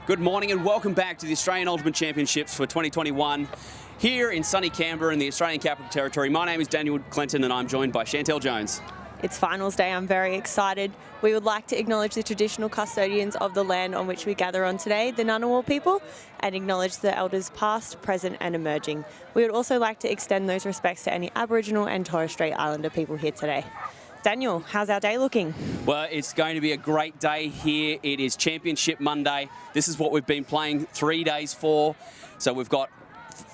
Good morning and welcome back to the Australian Ultimate Championships for 2021 here in sunny Canberra in the Australian Capital Territory. My name is Daniel Clinton and I'm joined by Chantel Jones. It's finals day. I'm very excited. We would like to acknowledge the traditional custodians of the land on which we gather on today, the Ngunnawal people, and acknowledge the elders past, present and emerging. We would also like to extend those respects to any Aboriginal and Torres Strait Islander people here today. Daniel, how's our day looking? Well, it's going to be a great day here. It is Championship Monday. This is what we've been playing 3 days for. So we've got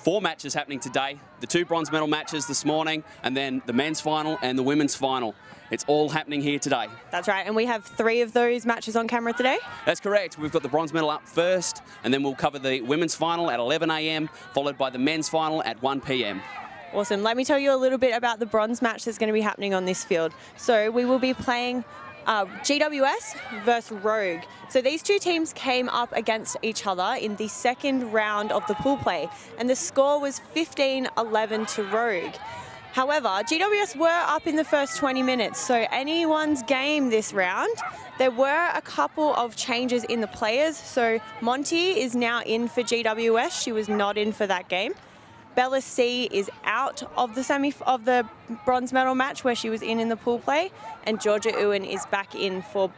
4 matches happening today. The 2 bronze medal matches this morning, and then the men's final and the women's final. It's all happening here today. That's right, and we have 3 of those matches on camera today? That's correct. We've got the bronze medal up first, and then we'll cover the women's final at 11 a.m, followed by the men's final at 1 p.m. Awesome. Let me tell you a little bit about the bronze match that's going to be happening on this field. So we will be playing GWS versus Rogue. So these 2 teams came up against each other in the second round of the pool play, and the score was 15-11 to Rogue. However, GWS were up in the first 20 minutes, so anyone's game this round. There were a couple of changes in the players. So Monty is now in for GWS. She was not in for that game. Bella C is out of the bronze medal match where she was in the pool play, and Georgia Ewan is back in for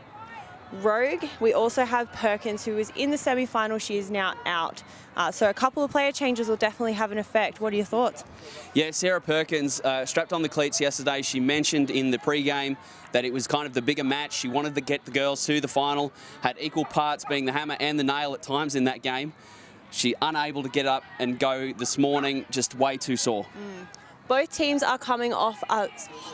Rogue. We also have Perkins, who was in the semi-final. She is now out. So a couple of player changes will definitely have an effect. What are your thoughts? Yeah, Sarah Perkins strapped on the cleats yesterday. She mentioned in the pre-game that it was kind of the bigger match. She wanted to get the girls to the final, had equal parts being the hammer and the nail at times in that game. She unable to get up and go this morning, just way too sore. Both teams are coming off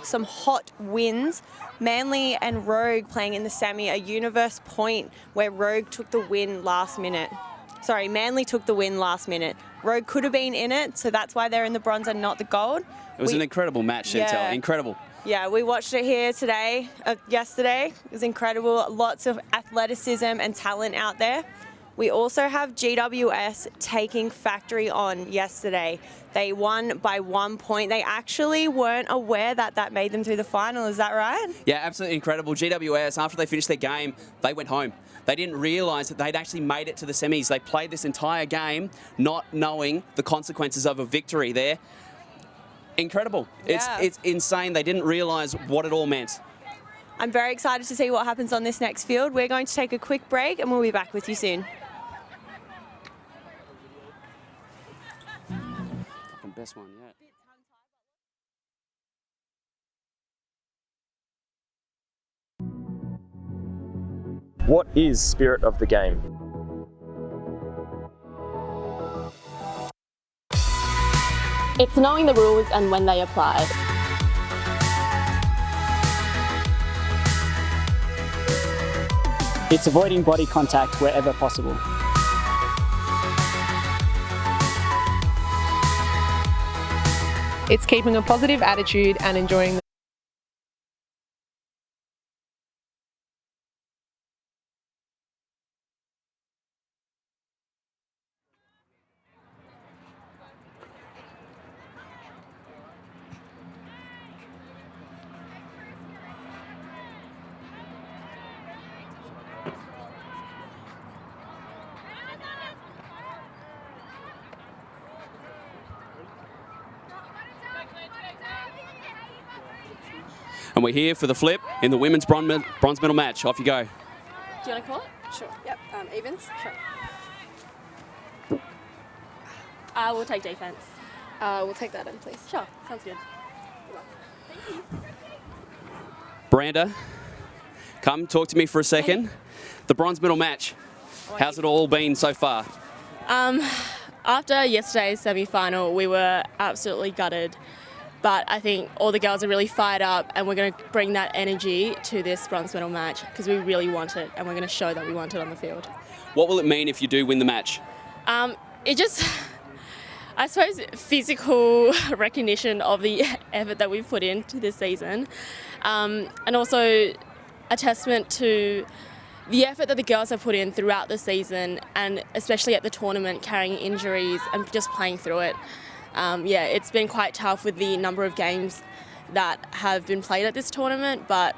some hot wins. Manly and Rogue playing in the semi, a universe point where Rogue took the win last minute. Sorry, Manly took the win last minute. Rogue could have been in it, so that's why they're in the bronze and not the gold. It was an incredible match, Chantel. Yeah. Incredible. Yeah, we watched it here yesterday. It was incredible. Lots of athleticism and talent out there. We also have GWS taking factory on yesterday. They won by 1 point. They actually weren't aware that that made them through the final. Is that right? Yeah, absolutely incredible. GWS, after they finished their game, they went home. They didn't realise that they'd actually made it to the semis. They played this entire game not knowing the consequences of a victory there. Incredible. Yeah. It's insane. They didn't realise what it all meant. I'm very excited to see what happens on this next field. We're going to take a quick break and we'll be back with you soon. Best one yet. What is spirit of the game? It's knowing the rules and when they apply. It's avoiding body contact wherever possible. It's keeping a positive attitude and enjoying the And we're here for the flip in the women's bronze medal match. Off you go. Do you want to call it? Sure. Yep. Evens. Sure. We'll take defense. We'll take that in, please. Sure, sounds good. Branda, come talk to me for a second. The bronze medal match. How's it all been so far? After yesterday's semi-final, we were absolutely gutted. But I think all the girls are really fired up and we're going to bring that energy to this bronze medal match because we really want it and we're going to show that we want it on the field. What will it mean if you do win the match? I suppose, physical recognition of the effort that we've put into this season, and also a testament to the effort that the girls have put in throughout the season and especially at the tournament, carrying injuries and just playing through it. Yeah, it's been quite tough with the number of games that have been played at this tournament, but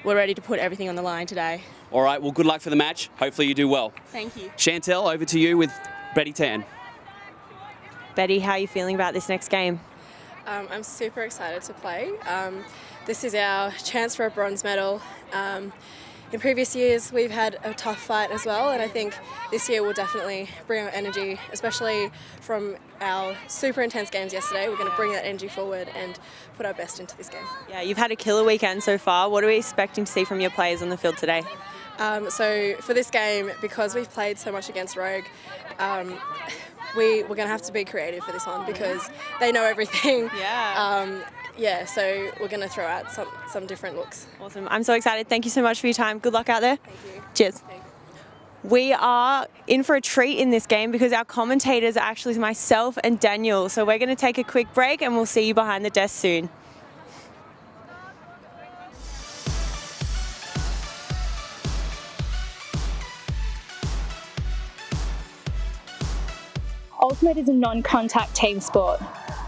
we're ready to put everything on the line today. All right, well, good luck for the match. Hopefully you do well. Thank you. Chantel, over to you with Betty Tan. Betty, how are you feeling about this next game? I'm super excited to play. This is our chance for a bronze medal. In previous years, we've had a tough fight as well, and I think this year we'll definitely bring our energy, especially from our super intense games yesterday. We're going to bring that energy forward and put our best into this game. Yeah, you've had a killer weekend so far. What are we expecting to see from your players on the field today? So for this game, because we've played so much against Rogue, we're going to have to be creative for this one because they know everything. Yeah. So we're going to throw out some different looks. Awesome. I'm so excited. Thank you so much for your time. Good luck out there. Thank you. Cheers. Thanks. We are in for a treat in this game because our commentators are actually myself and Daniel. So we're going to take a quick break and we'll see you behind the desk soon. Ultimate is a non-contact team sport,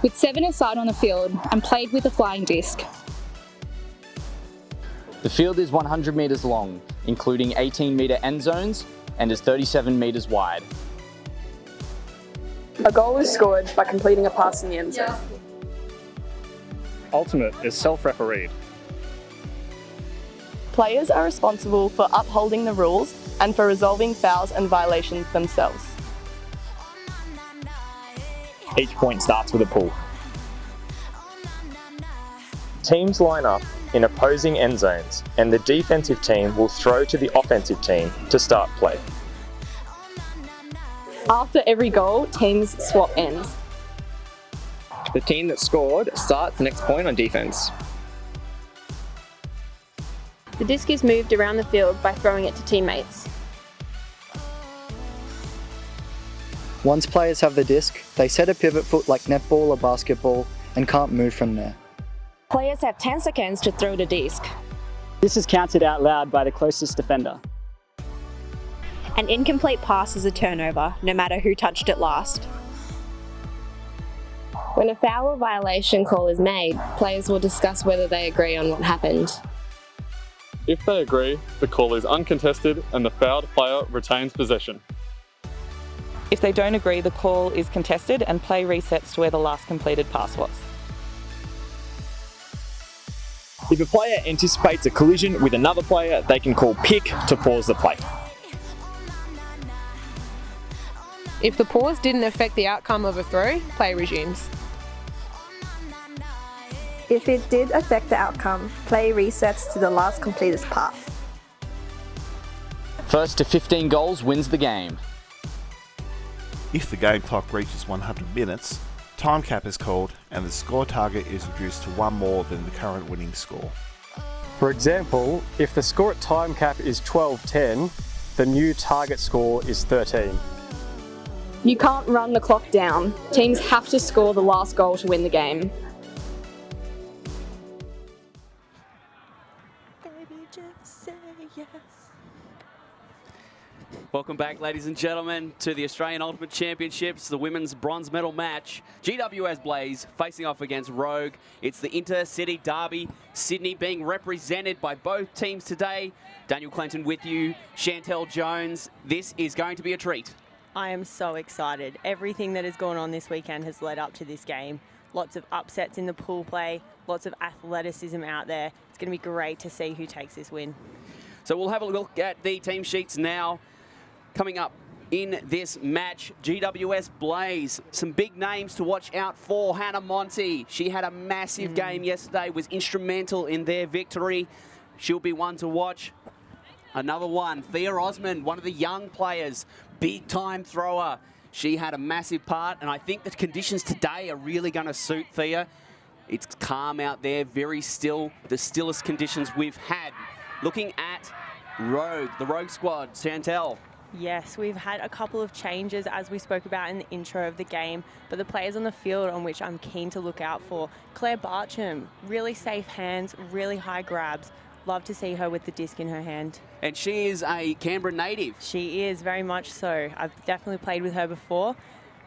with 7 aside on the field and played with a flying disc. The field is 100 metres long, including 18-metre end zones, and is 37 metres wide. A goal is scored by completing a pass in the end zone. Ultimate is self-refereed. Players are responsible for upholding the rules and for resolving fouls and violations themselves. Each point starts with a pull. Teams line up in opposing end zones, and the defensive team will throw to the offensive team to start play. After every goal, teams swap ends. The team that scored starts the next point on defense. The disc is moved around the field by throwing it to teammates. Once players have the disc, they set a pivot foot like netball or basketball and can't move from there. Players have 10 seconds to throw the disc. This is counted out loud by the closest defender. An incomplete pass is a turnover, no matter who touched it last. When a foul or violation call is made, players will discuss whether they agree on what happened. If they agree, the call is uncontested and the fouled player retains possession. If they don't agree, the call is contested and play resets to where the last completed pass was. If a player anticipates a collision with another player, they can call pick to pause the play. If the pause didn't affect the outcome of a throw, play resumes. If it did affect the outcome, play resets to the last completed pass. First to 15 goals wins the game. If the game clock reaches 100 minutes, time cap is called and the score target is reduced to one more than the current winning score. For example, if the score at time cap is 12-10, the new target score is 13. You can't run the clock down. Teams have to score the last goal to win the game. Welcome back, ladies and gentlemen, to the Australian Ultimate Championships, the women's bronze medal match. GWS Blaze facing off against Rogue. It's the Intercity Derby. Sydney being represented by both teams today. Daniel Clinton with you, Chantel Jones. This is going to be a treat. I am so excited. Everything that has gone on this weekend has led up to this game. Lots of upsets in the pool play, lots of athleticism out there. It's going to be great to see who takes this win. So we'll have a look at the team sheets now. Coming up in this match, GWS Blaze. Some big names to watch out for. Hannah Monty, she had a massive game yesterday, was instrumental in their victory. She'll be one to watch. Another one, Thea Osmond, one of the young players, big time thrower. She had a massive part, and I think the conditions today are really going to suit Thea. It's calm out there, very still, the stillest conditions we've had. Looking at Rogue, the Rogue squad, Chantel. Yes, we've had a couple of changes as we spoke about in the intro of the game, but the players on the field on which I'm keen to look out for. Claire Barcham, really safe hands, really high grabs. Love to see her with the disc in her hand. And she is a Canberra native. She is, very much so. I've definitely played with her before.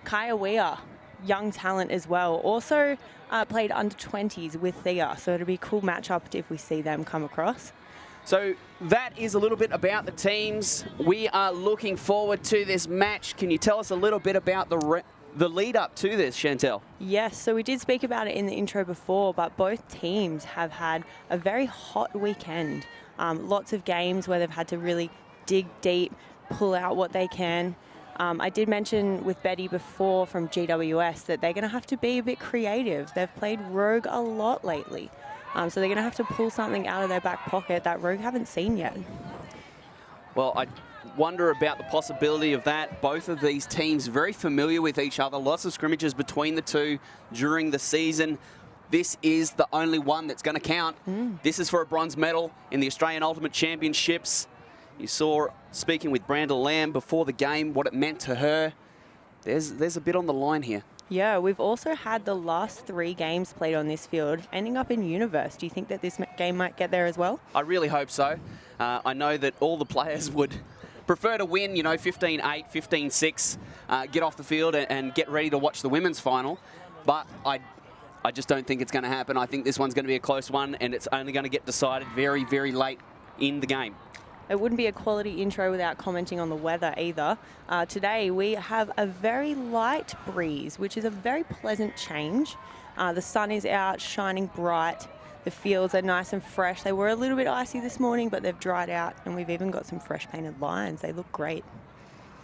Kaya Weir, young talent as well. Also played under 20s with Thea, so it'll be a cool matchup if we see them come across. So that is a little bit about the teams. We are looking forward to this match. Can you tell us a little bit about the lead up to this, Chantel? Yes, so we did speak about it in the intro before, but both teams have had a very hot weekend. Lots of games where they've had to really dig deep, pull out what they can. I did mention with Betty before from GWS that they're going to have to be a bit creative. They've played Rogue a lot lately. So they're going to have to pull something out of their back pocket that Rogue haven't seen yet. Well, I wonder about the possibility of that. Both of these teams very familiar with each other. Lots of scrimmages between the two during the season. This is the only one that's going to count. This is for a bronze medal in the Australian Ultimate Championships. You saw, speaking with Brandel Lamb before the game, what it meant to her. There's a bit on the line here. Yeah, we've also had the last 3 games played on this field ending up in Universe. Do you think that this game might get there as well? I really hope so. I know that all the players would prefer to win, 15-8, 15-6, get off the field and get ready to watch the women's final. But I just don't think it's going to happen. I think this one's going to be a close one, and it's only going to get decided very, very late in the game. It wouldn't be a quality intro without commenting on the weather either. Today we have a very light breeze, which is a very pleasant change. The sun is out, shining bright. The fields are nice and fresh. They were a little bit icy this morning, but they've dried out, and we've even got some fresh painted lines. They look great.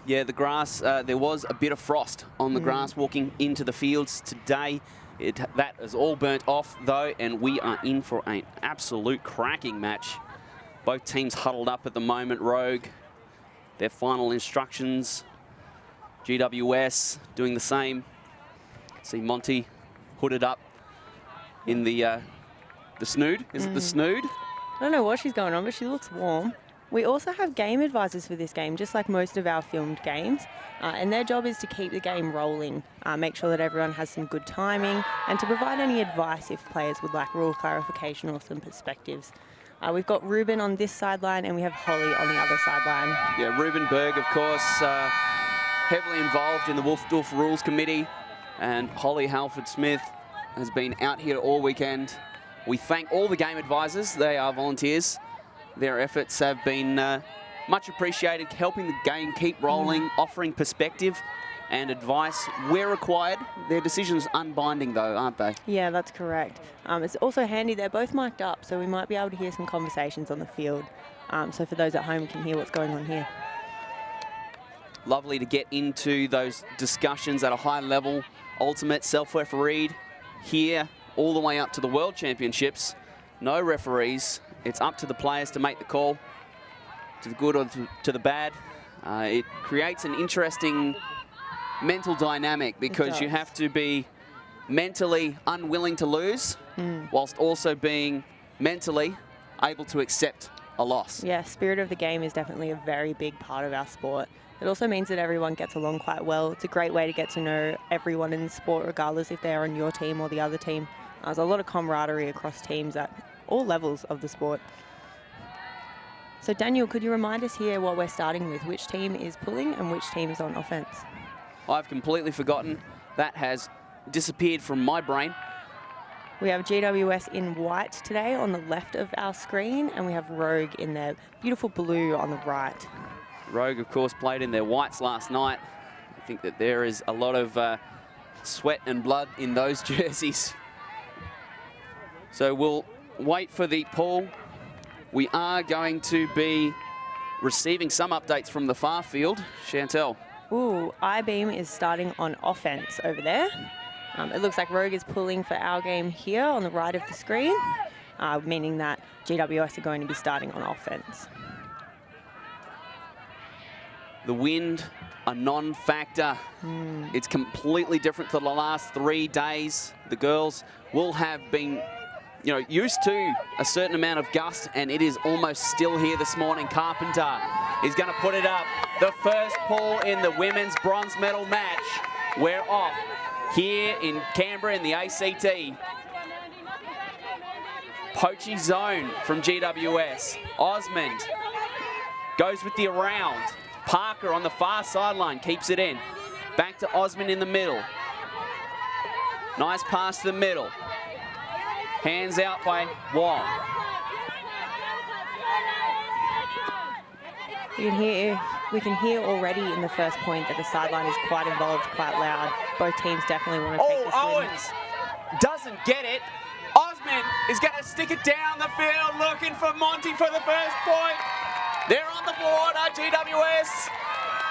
Yeah, the grass, there was a bit of frost on the grass walking into the fields today. That is all burnt off, though, and we are in for an absolute cracking match. Both teams huddled up at the moment. Rogue, their final instructions. GWS doing the same. See Monty hooded up in the snood. Is it the snood? I don't know what she's going on, but she looks warm. We also have game advisors for this game, just like most of our filmed games. And their job is to keep the game rolling, make sure that everyone has some good timing, and to provide any advice if players would like rule clarification or some perspectives. We've got Ruben on this sideline and we have Holly on the other sideline. Yeah, Ruben Berg, of course, heavily involved in the Wolfdorf Rules Committee, and Holly Halford-Smith has been out here all weekend. We thank all the game advisors. They are volunteers. Their efforts have been much appreciated, helping the game keep rolling, offering perspective and advice where required. Their decisions unbinding, though, aren't they? Yeah, that's correct. It's also handy they're both mic'd up, so we might be able to hear some conversations on the field. So for those at home can hear what's going on here. Lovely to get into those discussions at a high level. Ultimate self-refereed here all the way up to the World Championships. No referees. It's up to the players to make the call, to the good or to the bad. It creates an interesting mental dynamic because you have to be mentally unwilling to lose whilst also being mentally able to accept a loss. Yeah, spirit of the game is definitely a very big part of our sport. It also means that everyone gets along quite well. It's a great way to get to know everyone in the sport, regardless if they're on your team or the other team. There's a lot of camaraderie across teams at all levels of the sport. So Daniel, could you remind us here what we're starting with? Which team is pulling and which team is on offense? I've completely forgotten. That has disappeared from my brain. We have GWS in white today on the left of our screen, and we have Rogue in their beautiful blue on the right. Rogue, of course, played in their whites last night. I think that there is a lot of sweat and blood in those jerseys. So we'll wait for the pull. We are going to be receiving some updates from the far field. Chantel. Ooh, I-Beam is starting on offense over there. It looks like Rogue is pulling for our game here on the right of the screen, meaning that GWS are going to be starting on offense. The wind, a non-factor. It's completely different to the last 3 days. The girls will have been used to a certain amount of gust, and it is almost still here this morning. Carpenter is going to put it up. The first pull in the women's bronze medal match. We're off here in Canberra in the ACT. Poachy zone from GWS. Osmond goes with the around. Parker on the far sideline keeps it in. Back to Osmond in the middle. Nice pass to the middle. Hands out by Wong. We can hear already in the first point that the sideline is quite involved, quite loud. Both teams definitely want to take this win. Owens doesn't get it. Osman is going to stick it down the field, looking for Monty for the first point. They're on the board, GWS.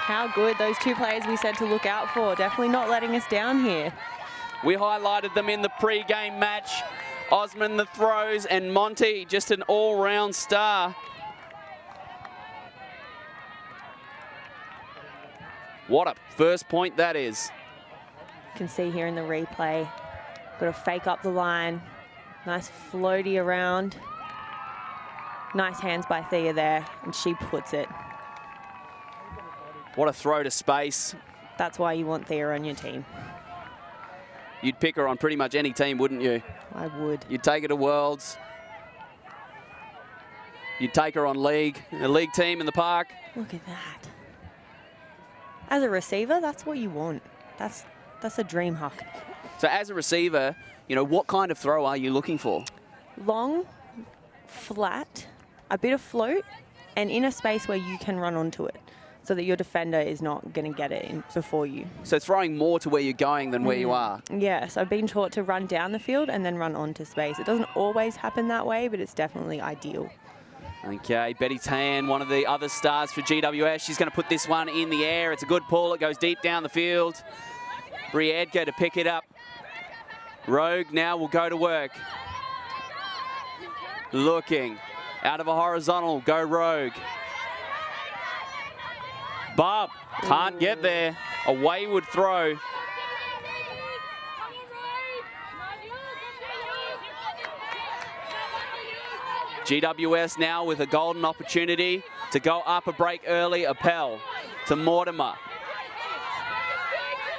How good, those two players we said to look out for. Definitely not letting us down here. We highlighted them in the pre-game match. Osman the throws and Monty just an all-round star. What a first point that is. You can see here in the replay, got to fake up the line. Nice floaty around. Nice hands by Thea there, and she puts it. What a throw to space. That's why you want Thea on your team. You'd pick her on pretty much any team, wouldn't you? I would. You'd take her to Worlds. You'd take her on league, a league team in the park. Look at that. As a receiver, that's what you want. That's a dream huck. So as a receiver, you know, what kind of throw are you looking for? Long, flat, a bit of float, and in a space where you can run onto it, so that your defender is not going to get it in before you. So throwing more to where you're going than where you are. Yes, I've been taught to run down the field and then run onto space. It doesn't always happen that way, but it's definitely ideal. Okay, Betty Tan, one of the other stars for GWS. She's going to put this one in the air. It's a good pull. It goes deep down the field. Bri Edgar to pick it up. Rogue now will go to work. Looking. Out of a horizontal, go Rogue. Bob can't get there. A wayward throw. GWS now with a golden opportunity to go up a break early. Appel to Mortimer.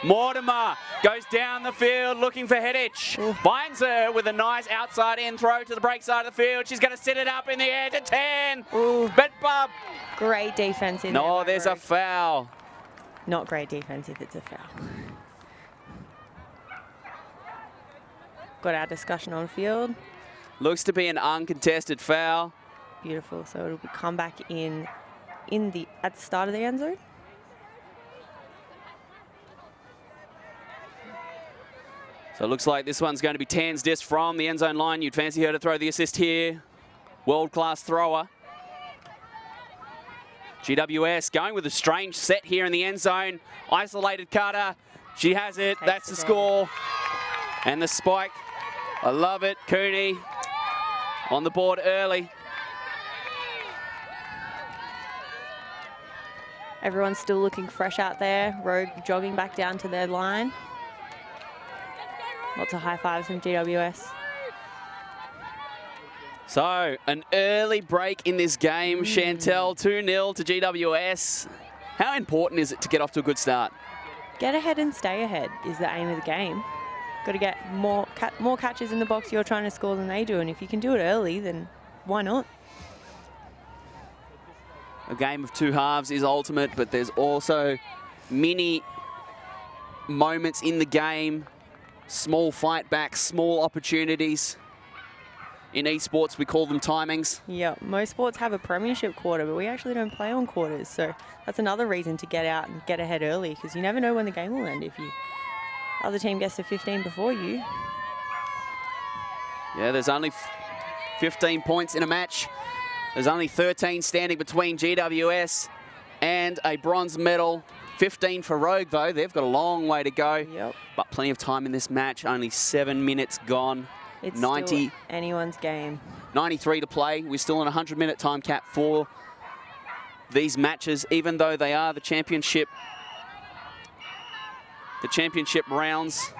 Mortimer goes down the field looking for Hedich. Finds her with a nice outside in throw to the break side of the field. She's going to sit it up in the air to 10. Bet Bob. Great defense in there. No, there's a foul. Not great defense if it's a foul. Got our discussion on field. Looks to be an uncontested foul. Beautiful. So it'll come back in at the start of the end zone. So it looks like this one's going to be Tan's disc from the end zone line. You'd fancy her to throw the assist here. World-class thrower. GWS going with a strange set here in the end zone. Isolated cutter. She has it. That's the score. And the spike. I love it. Cooney on the board early. Everyone's still looking fresh out there. Rogue jogging back down to their line. Lots of high fives from GWS. So, an early break in this game. Chantel, 2-0 to GWS. How important is it to get off to a good start? Get ahead and stay ahead is the aim of the game. Got to get more catches in the box you're trying to score than they do, and if you can do it early, then why not? A game of two halves is ultimate, but there's also many moments in the game, small fight backs, small opportunities. In esports, we call them timings. Yeah, most sports have a premiership quarter, but we actually don't play on quarters, so that's another reason to get out and get ahead early, because you never know when the game will end if you other team gets to 15 before you. Yeah, there's only 15 points in a match. There's only 13 standing between GWS and a bronze medal. 15 for Rogue, though. They've got a long way to go. Yep. But plenty of time in this match. Only 7 minutes gone. It's 90, still anyone's game. 93 to play. We're still in a 100-minute time cap for these matches, even though they are the championship rounds.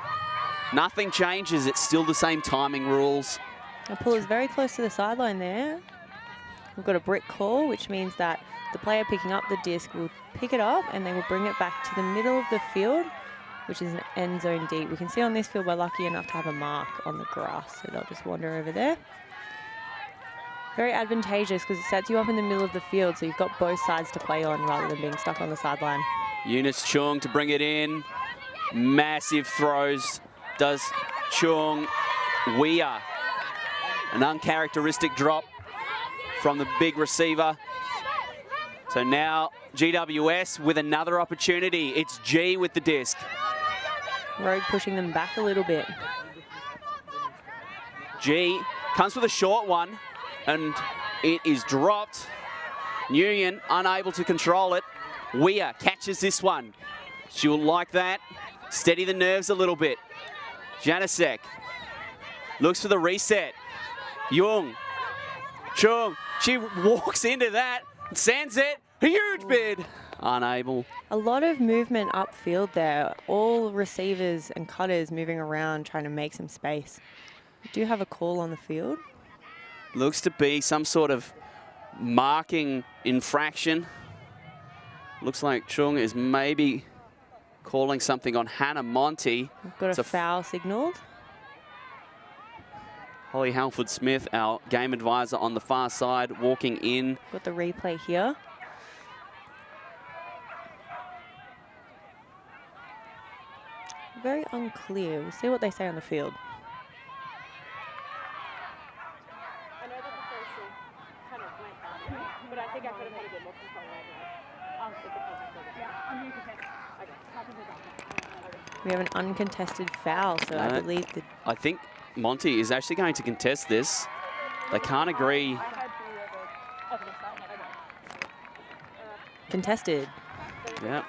Nothing changes. It's still the same timing rules. The pull is very close to the sideline there. We've got a brick call, which means that the player picking up the disc will pick it up and they will bring it back to the middle of the field, which is an end zone deep. We can see on this field we're lucky enough to have a mark on the grass, so they'll just wander over there. Very advantageous because it sets you up in the middle of the field, so you've got both sides to play on rather than being stuck on the sideline. Eunice Chung to bring it in. Massive throws. Does Chung. Weir. An uncharacteristic drop from the big receiver. So now GWS with another opportunity. It's G with the disc. Rogue pushing them back a little bit. G comes with a short one, and it is dropped. Nguyen unable to control it. Weir catches this one. She'll like that. Steady the nerves a little bit. Janasek looks for the reset. Jung. Chung. She walks into that. Sends it. A huge bid. Unable. A lot of movement upfield there. All receivers and cutters moving around trying to make some space. We do have a call on the field. Looks to be some sort of marking infraction. Looks like Chung is maybe calling something on Hannah Monty. We've got a foul signalled. Holly Halford-Smith, our game advisor on the far side, walking in. Got the replay here. Very unclear. We'll see what they say on the field. We have an uncontested foul, so I believe that... I think Monty is actually going to contest this. They can't agree. Contested. Yeah.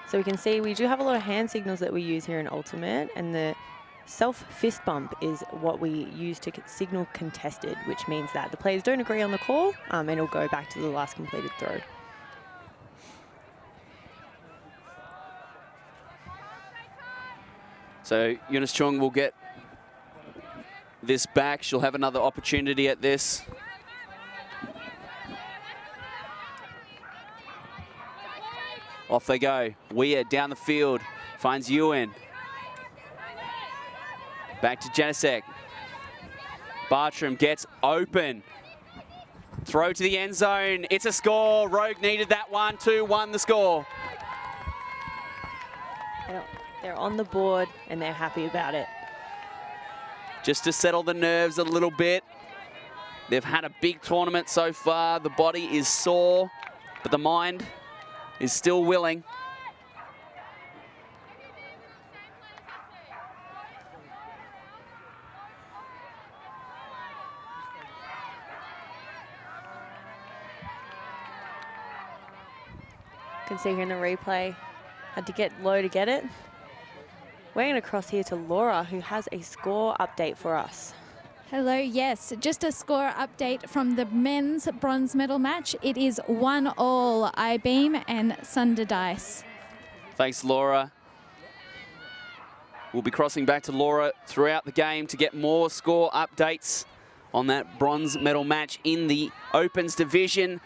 So we can see we do have a lot of hand signals that we use here in Ultimate, and the self-fist bump is what we use to signal contested, which means that the players don't agree on the call, and it'll go back to the last completed throw. So Eunice Chung will get this back. She'll have another opportunity at this. Off they go. Weir down the field. Finds Ewan. Back to Janasek. Bartram gets open. Throw to the end zone. It's a score. Rogue needed that one. 2-1 the score. They're on the board and they're happy about it. Just to settle the nerves a little bit. They've had a big tournament so far. The body is sore, but the mind is still willing. You can see here in the replay, had to get low to get it. We're going to cross here to Laura, who has a score update for us. Hello, yes, just a score update from the men's bronze medal match. It is 1-1, I-beam and Sunder Dice. Thanks, Laura. We'll be crossing back to Laura throughout the game to get more score updates on that bronze medal match in the Opens division.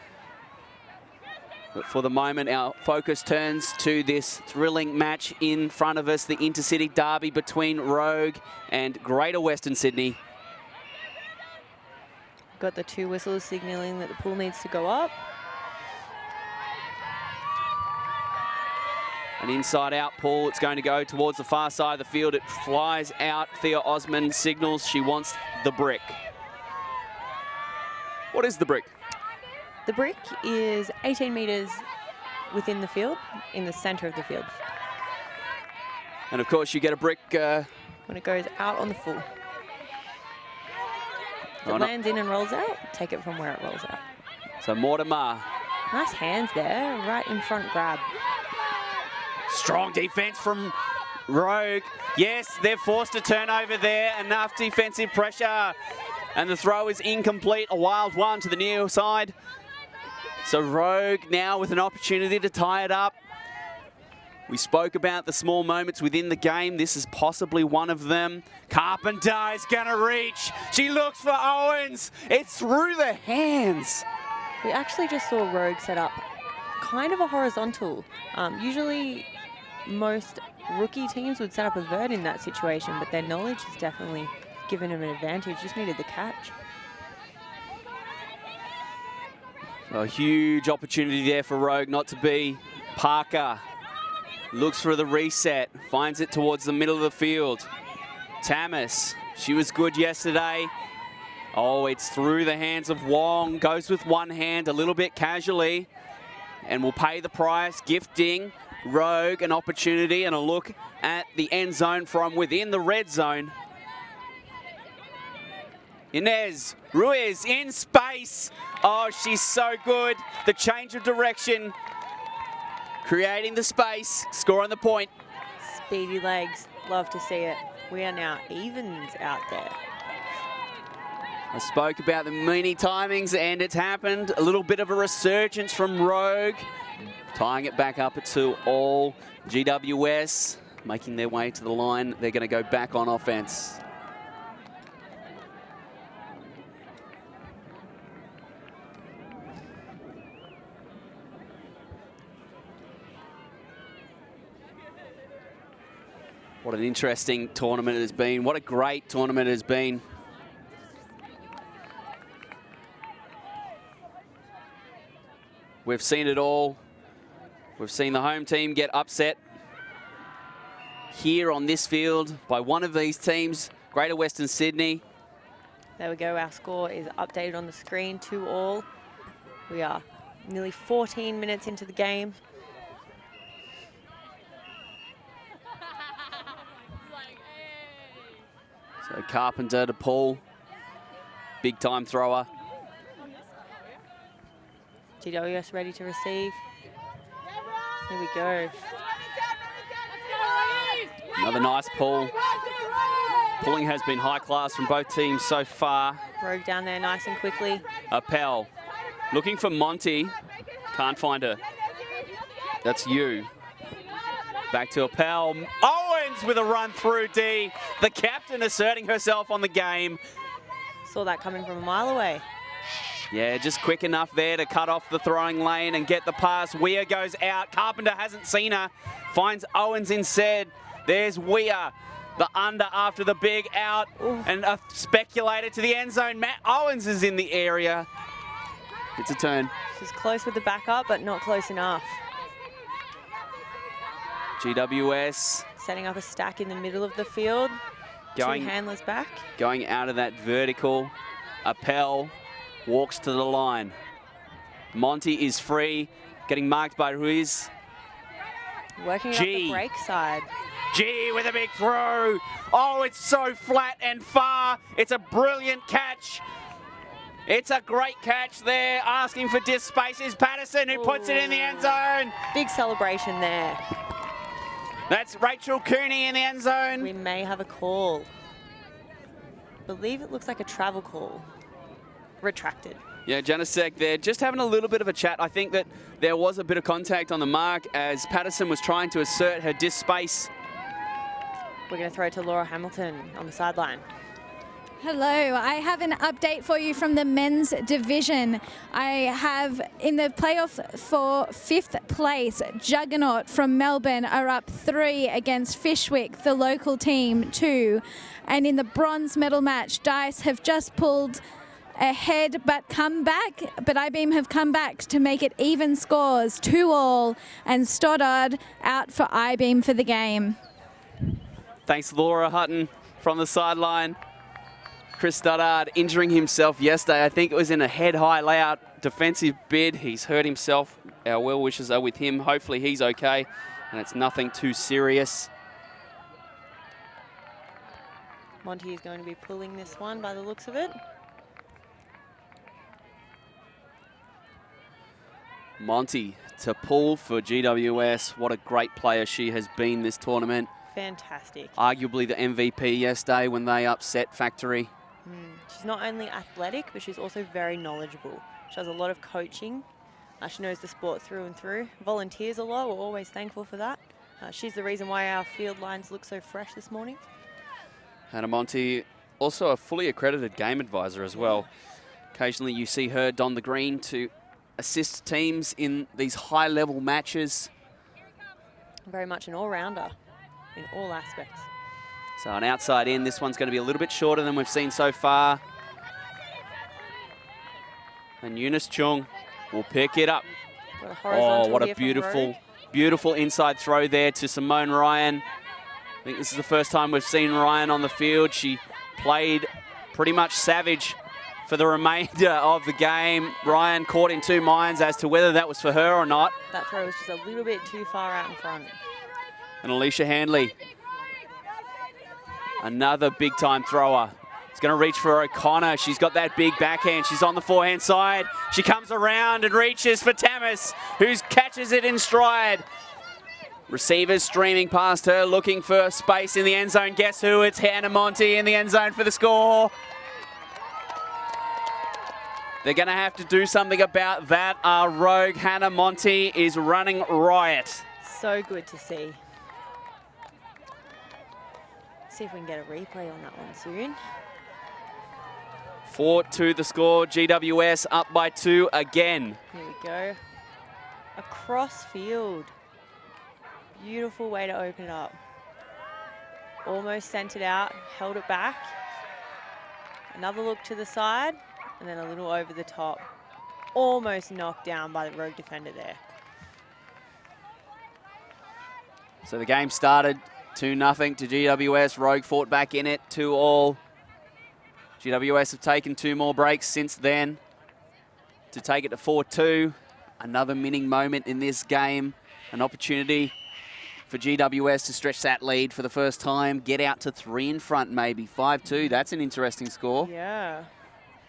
But for the moment, our focus turns to this thrilling match in front of us, the Intercity Derby between Rogue and Greater Western Sydney. Got the two whistles signalling that the pool needs to go up. An inside-out pull. It's going to go towards the far side of the field. It flies out. Thea Osman signals she wants the brick. What is the brick? The brick is 18 metres within the field, in the centre of the field. And of course, you get a brick when it goes out on the full. If it lands in and rolls out, take it from where it rolls out. So Mortimer. Nice hands there, right in front grab. Strong defense from Rogue. Yes, they're forced to turn over there. Enough defensive pressure. And the throw is incomplete. A wild one to the near side. So Rogue now with an opportunity to tie it up. We spoke about the small moments within the game. This is possibly one of them. Carpenter is going to reach. She looks for Owens. It's through the hands. We actually just saw Rogue set up kind of a horizontal. Usually most rookie teams would set up a vert in that situation, but their knowledge has definitely given them an advantage. Just needed the catch. A huge opportunity there for Rogue not to be. Parker looks for the reset, finds it towards the middle of the field. Tamas, she was good yesterday. Oh, it's through the hands of Wong. Goes with one hand a little bit casually. and will pay the price, gifting Rogue an opportunity and a look at the end zone from within the red zone. Inez Ruiz in space. Oh, she's so good. The change of direction, creating the space, scoring the point. Speedy legs, love to see it. We are now evens out there. I spoke about the mini timings and it's happened. A little bit of a resurgence from Rogue, tying it back up at 2-all. GWS making their way to the line. They're going to go back on offense. What an interesting tournament it has been. What a great tournament it has been. We've seen it all. We've seen the home team get upset here on this field by one of these teams, Greater Western Sydney. There we go, our score is updated on the screen, 2-all. We are nearly 14 minutes into the game. So Carpenter to Paul, big time thrower. GWS ready to receive. Here we go. Another nice pull. Pulling has been high class from both teams so far. Rogue down there nice and quickly. Appel looking for Monty. Can't find her. That's you. Back to Appel. Owens with a run through D. The captain asserting herself on the game. Saw that coming from a mile away. Yeah, just quick enough there to cut off the throwing lane and get the pass. Weir goes out. Carpenter hasn't seen her. Finds Owens instead. There's Weir. The under after the big out. Ooh. And a speculator to the end zone. Matt Owens is in the area. It's a turn. She's close with the backup, but not close enough. GWS. Setting up a stack in the middle of the field. Going, 2 handlers back. Going out of that vertical. Appel walks to the line. Monty is free, getting marked by Ruiz. Working up the break side. G with a big throw. Oh, it's so flat and far. It's a brilliant catch. It's a great catch there. Asking for disc space is Patterson, who puts it in the end zone. Big celebration there. That's Rachel Cooney in the end zone. We may have a call. I believe it looks like a travel call. Retracted. Yeah, Janisek there, just having a little bit of a chat. I think that there was a bit of contact on the mark as Patterson was trying to assert her disc space. We're going to throw it to Laura Hamilton on the sideline. Hello, I have an update for you from the men's division. I have in the playoff for 5th place, Juggernaut from Melbourne are up 3 against Fishwick, the local team, 2. And in the bronze medal match, Dice have just pulled ahead but come back, but IBeam have come back to make it even scores, 2-all, and Stoddard out for IBeam for the game. Thanks, Laura Hutton from the sideline. Chris Stoddard injuring himself yesterday. I think it was in a head-high layout defensive bid. He's hurt himself. Our well wishes are with him. Hopefully he's okay, and it's nothing too serious. Monty is going to be pulling this one by the looks of it. Monty to pull for GWS. What a great player she has been this tournament. Fantastic. Arguably the MVP yesterday when they upset Factory. She's not only athletic, but she's also very knowledgeable. She does a lot of coaching. She knows the sport through and through. Volunteers a lot. We're always thankful for that. She's the reason why our field lines look so fresh this morning. Hannah Monty, also a fully accredited game advisor as well. Occasionally you see her don the green to assist teams in these high-level matches. Very much an all-rounder in all aspects. So an outside in, this one's going to be a little bit shorter than we've seen so far. And Eunice Chung will pick it up. Oh, what a beautiful, beautiful inside throw there to Simone Ryan. I think this is the first time we've seen Ryan on the field. She played pretty much savage for the remainder of the game. Ryan caught in two minds as to whether that was for her or not. That throw was just a little bit too far out in front. And Alicia Handley, another big-time thrower. It's going to reach for O'Connor. She's got that big backhand. She's on the forehand side. She comes around and reaches for Tamis, who catches it in stride. Receivers streaming past her, looking for space in the end zone. Guess who? It's Hannah Monty in the end zone for the score. They're going to have to do something about that. Our rogue Hannah Monty is running riot. So good to see. See if we can get a replay on that one soon. 4-2 the score. GWS up by 2 again. Here we go. Across field. Beautiful way to open it up. Almost sent it out, held it back. Another look to the side, and then a little over the top. Almost knocked down by the rogue defender there. So the game started 2-0 to GWS. Rogue fought back in it, 2-2. GWS have taken 2 more breaks since then to take it to 4-2. Another winning moment in this game. An opportunity for GWS to stretch that lead for the first time. Get out to 3 in front maybe. 5-2, that's an interesting score. Yeah.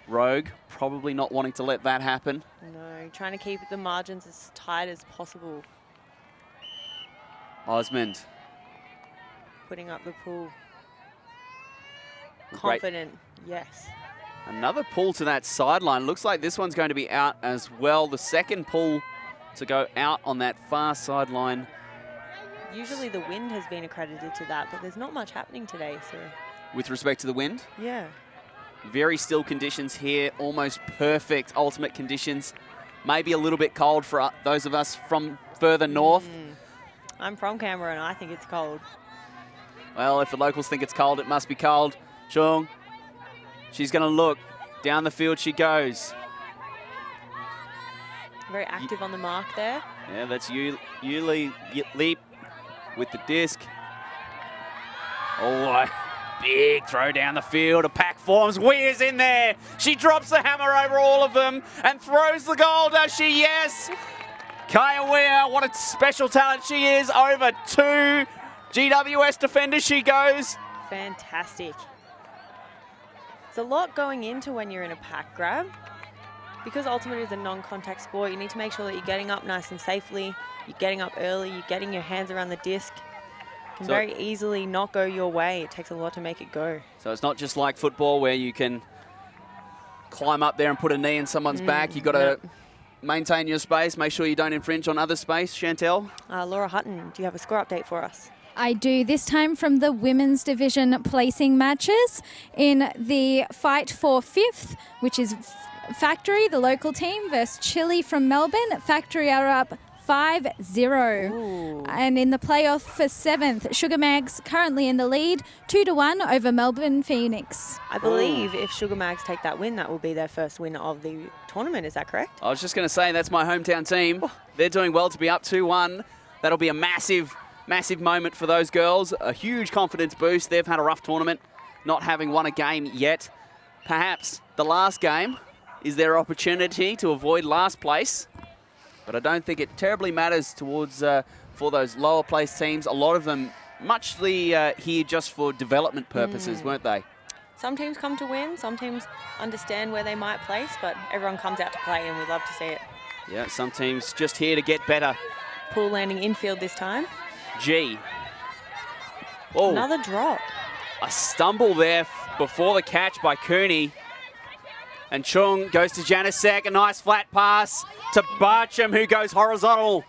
Rogue probably not wanting to let that happen. No, trying to keep the margins as tight as possible. Osmond. Putting up the pull. Great. Confident, yes. Another pull to that sideline. Looks like this one's going to be out as well. The second pull to go out on that far sideline. Usually the wind has been accredited to that, but there's not much happening today. So. With respect to the wind? Yeah. Very still conditions here. Almost perfect ultimate conditions. Maybe a little bit cold for those of us from further north. I'm from Canberra and I think it's cold. Well, if the locals think it's cold, it must be cold. Chung, she's going to look. Down the field she goes. Very active on the mark there. Yeah, that's Yuli Leap with the disc. Oh, big throw down the field. A pack forms. Weir's in there. She drops the hammer over all of them and throws the goal, does she? Yes. Kaya Weir, what a special talent she is. Over 2 GWS defenders she goes. Fantastic. There's a lot going into when you're in a pack grab. Because Ultimate is a non-contact sport, you need to make sure that you're getting up nice and safely, you're getting up early, you're getting your hands around the disc. It can very easily not go your way. It takes a lot to make it go. So it's not just like football where you can climb up there and put a knee in someone's back. You've got to maintain your space, make sure you don't infringe on other space. Chantel? Laura Hutton, do you have a score update for us? I do, this time from the women's division placing matches in the fight for 5th, which is Factory, the local team, versus Chile from Melbourne. Factory are up 5-0. And in the playoff for 7th, Sugar Mags currently in the lead, 2-1 over Melbourne Phoenix. I believe if Sugar Mags take that win, that will be their first win of the tournament. Is that correct? I was just going to say, that's my hometown team. They're doing well to be up 2-1. That'll be a massive moment for those girls. A huge confidence boost. They've had a rough tournament, not having won a game yet. Perhaps the last game is their opportunity to avoid last place. But I don't think it terribly matters towards for those lower place teams. A lot of them muchly here just for development purposes, weren't they? Some teams come to win, some teams understand where they might place, but everyone comes out to play and we love to see it. Yeah, some teams just here to get better. Pool landing infield this time. G. Oh, another drop. A stumble there before the catch by Cooney. And Chung goes to Janisek, a nice flat pass to Barcham, who goes horizontal.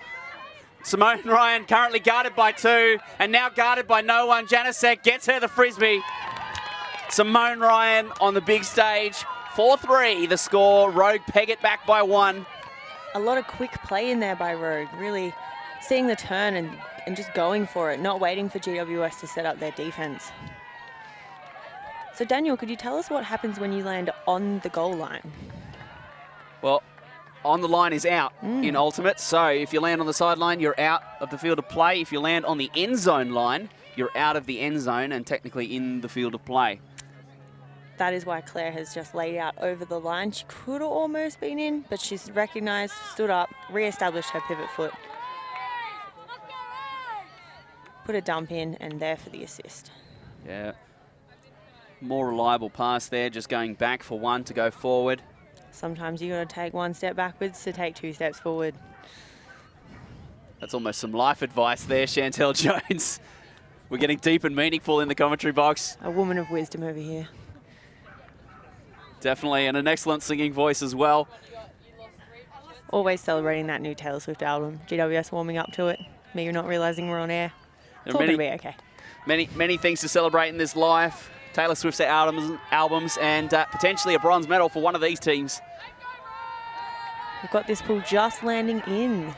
Simone Ryan currently guarded by 2 and now guarded by no one. Janisek gets her the frisbee. Simone Ryan on the big stage. 4-3 the score. Rogue peg it back by 1. A lot of quick play in there by Rogue. Really seeing the turn and just going for it, not waiting for GWS to set up their defense. So Daniel, could you tell us what happens when you land on the goal line? Well, on the line is out in Ultimate. So if you land on the sideline, you're out of the field of play. If you land on the end zone line, you're out of the end zone and technically in the field of play. that is why Claire has just laid out over the line. She could have almost been in, but she's recognised, stood up, re-established her pivot foot. Put a dump in and there for the assist. Yeah. More reliable pass there, just going back for one to go forward. Sometimes you got to take one step backwards to take 2 steps forward. That's almost some life advice there, Chantel Jones. We're getting deep and meaningful in the commentary box. A woman of wisdom over here. Definitely, and an excellent singing voice as well. Always celebrating that new Taylor Swift album. GWS warming up to it. Me not realising we're on air. It's all going to be okay. Many things to celebrate in this life. Taylor Swift's albums and potentially a bronze medal for one of these teams. We've got this pool just landing in.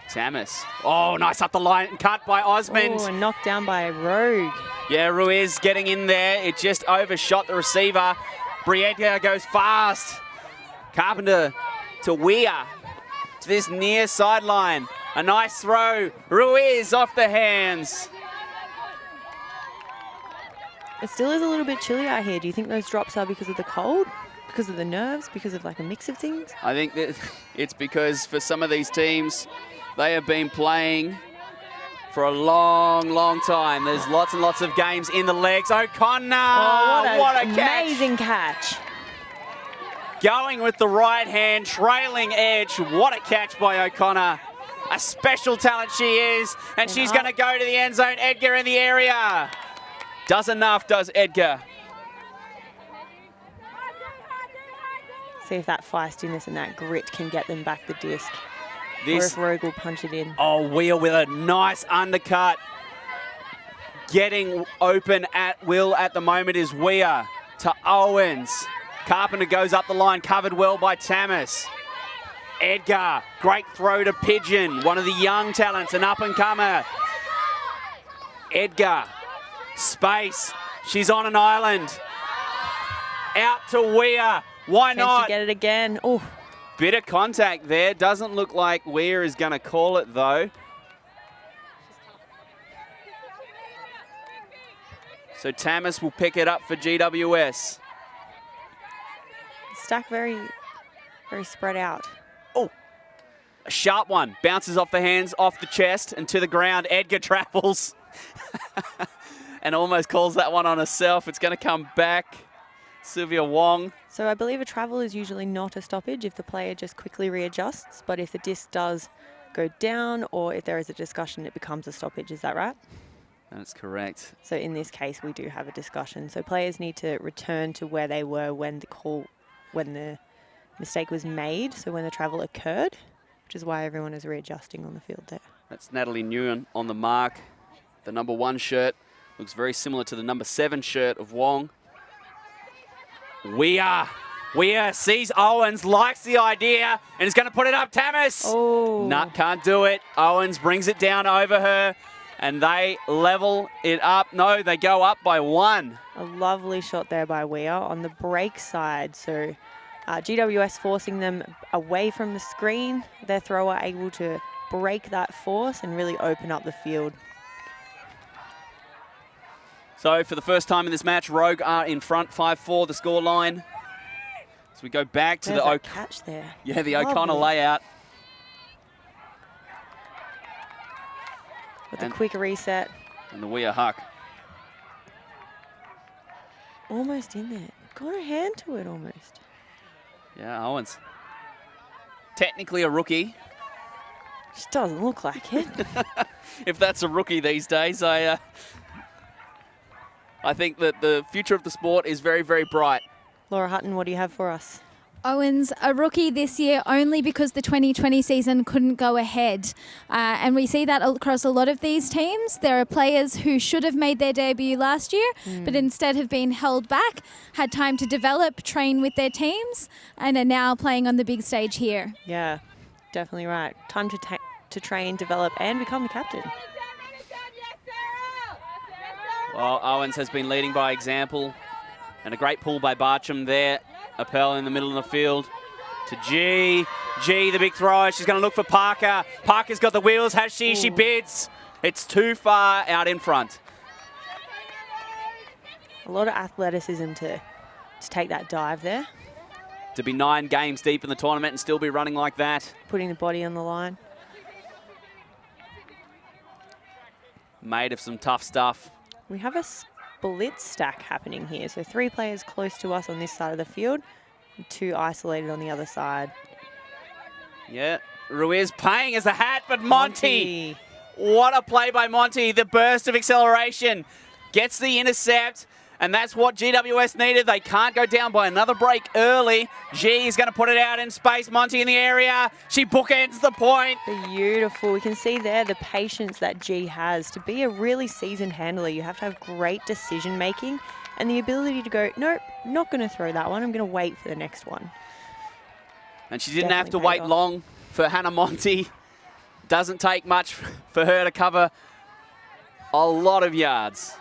Tamis. Oh, nice up the line and cut by Osmond. Oh, and knocked down by Rogue. Yeah, Ruiz getting in there. It just overshot the receiver. Briedga goes fast. Carpenter to Weir. To this near sideline. A nice throw. Ruiz off the hands. It still is a little bit chilly out here. Do you think those drops are because of the cold? Because of the nerves? Because of like a mix of things? I think that it's because for some of these teams, they have been playing for a long time. There's lots and lots of games in the legs. O'Connor, oh, what a amazing catch. Going with the right hand, trailing edge. What a catch by O'Connor. A special talent she is, and she's going to go to the end zone. Edgar in the area. Does enough, does Edgar. See if that feistiness and that grit can get them back the disc. Or This, if Rogue will punch it in. oh, Weir with a nice undercut. Getting open at will at the moment is Weir to Owens. Carpenter goes up the line, covered well by Tamis. Edgar, great throw to Pigeon, one of the young talents, an up-and-comer. Edgar, space, she's on an island. Out to Weir, why Can not? she get it again? Oh. Bit of contact there, doesn't look like Weir is going to call it though. So Tamis will pick it up for GWS. Stack very spread out. Oh, a sharp one. Bounces off the hands, off the chest, and to the ground. Edgar travels and almost calls that one on herself. It's going to come back. Sylvia Wong. So I believe a travel is usually not a stoppage if the player just quickly readjusts, but if the disc does go down or if there is a discussion, it becomes a stoppage. Is that right? That's correct. So in this case, we do have a discussion. So players need to return to where they were when the mistake was made, so when the travel occurred, which is why everyone is readjusting on the field there. That's Natalie Nguyen on the mark. The number 1 shirt looks very similar to the number 7 shirt of Wong. Weir sees Owens, likes the idea, and is going to put it up. Tamis! Oh. No, can't do it. Owens brings it down over her, and they level it up. No, they go up by 1. A lovely shot there by Weir on the break side. So GWS forcing them away from the screen. Their thrower able to break that force and really open up the field. So for the first time in this match, Rogue are in front, 5-4 the scoreline. So we go back to There's the catch there. Yeah, the Lovely. O'Connor layout. With a quick reset. And the Weir huck. Almost in there. Got a hand to it almost. Yeah, Owens. Technically a rookie. Just doesn't look like it. If that's a rookie these days, I think that the future of the sport is very, very bright. Laura Hutton, what do you have for us? Owens, a rookie this year only because the 2020 season couldn't go ahead. And we see that across a lot of these teams. There are players who should have made their debut last year, but instead have been held back, had time to develop, train with their teams, and are now playing on the big stage here. Yeah, definitely right. Time to train, develop, and become the captain. Well, Owens has been leading by example. And a great pull by Bartram there. Appel in the middle of the field to G. G, the big thrower. She's going to look for Parker. Parker's got the wheels. Has she? Ooh. She bids. It's too far out in front. A lot of athleticism to take that dive there. To be 9 games deep in the tournament and still be running like that. Putting the body on the line. Made of some tough stuff. We have a split stack happening here. So 3 players close to us on this side of the field, and 2 isolated on the other side. Yeah, Ruiz paying as a hat, but Monty. What a play by Monty. The burst of acceleration gets the intercept, and that's what GWS needed. They can't go down by another break early. G is going to put it out in space. Monty in the area. She bookends the point. Beautiful. We can see there the patience that G has. To be a really seasoned handler, you have to have great decision making and the ability to go, nope, not going to throw that one. I'm going to wait for the next one. And she didn't have to wait long for Hannah Monty. Doesn't take much for her to cover a lot of yards.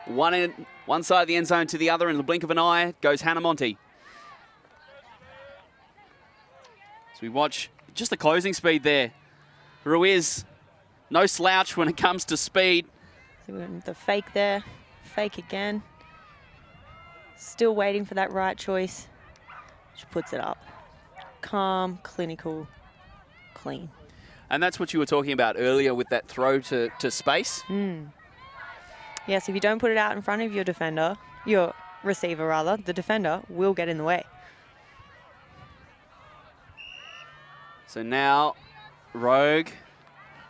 One side of the end zone to the other in the blink of an eye goes Hannah Monty. So we watch just the closing speed there. Ruiz, no slouch when it comes to speed. So we went the fake there, fake again. Still waiting for that right choice. She puts it up. Calm, clinical, clean. And that's what you were talking about earlier with that throw to space. Yes, if you don't put it out in front of your defender, your receiver rather, the defender will get in the way. So now Rogue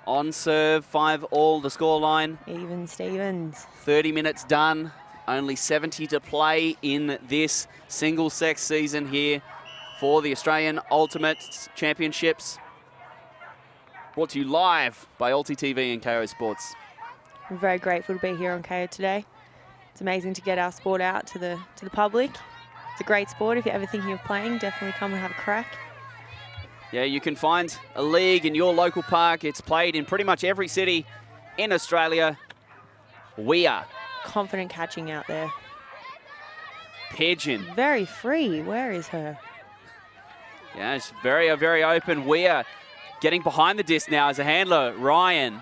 on serve, 5-all the scoreline. Even Stevens. 30 minutes done, only 70 to play in this single-sex season here for the Australian Ultimate Championships. Brought to you live by Ulti TV and Kayo Sports. We're very grateful to be here on Kayo today. It's amazing to get our sport out to the public. It's a great sport. If you're ever thinking of playing, definitely come and have a crack. Yeah, you can find a league in your local park. It's played in pretty much every city in Australia. We are confident catching out there. Pigeon. Very free. Where is her? Yeah, it's very, very open. We are getting behind the disc now as a handler. Ryan.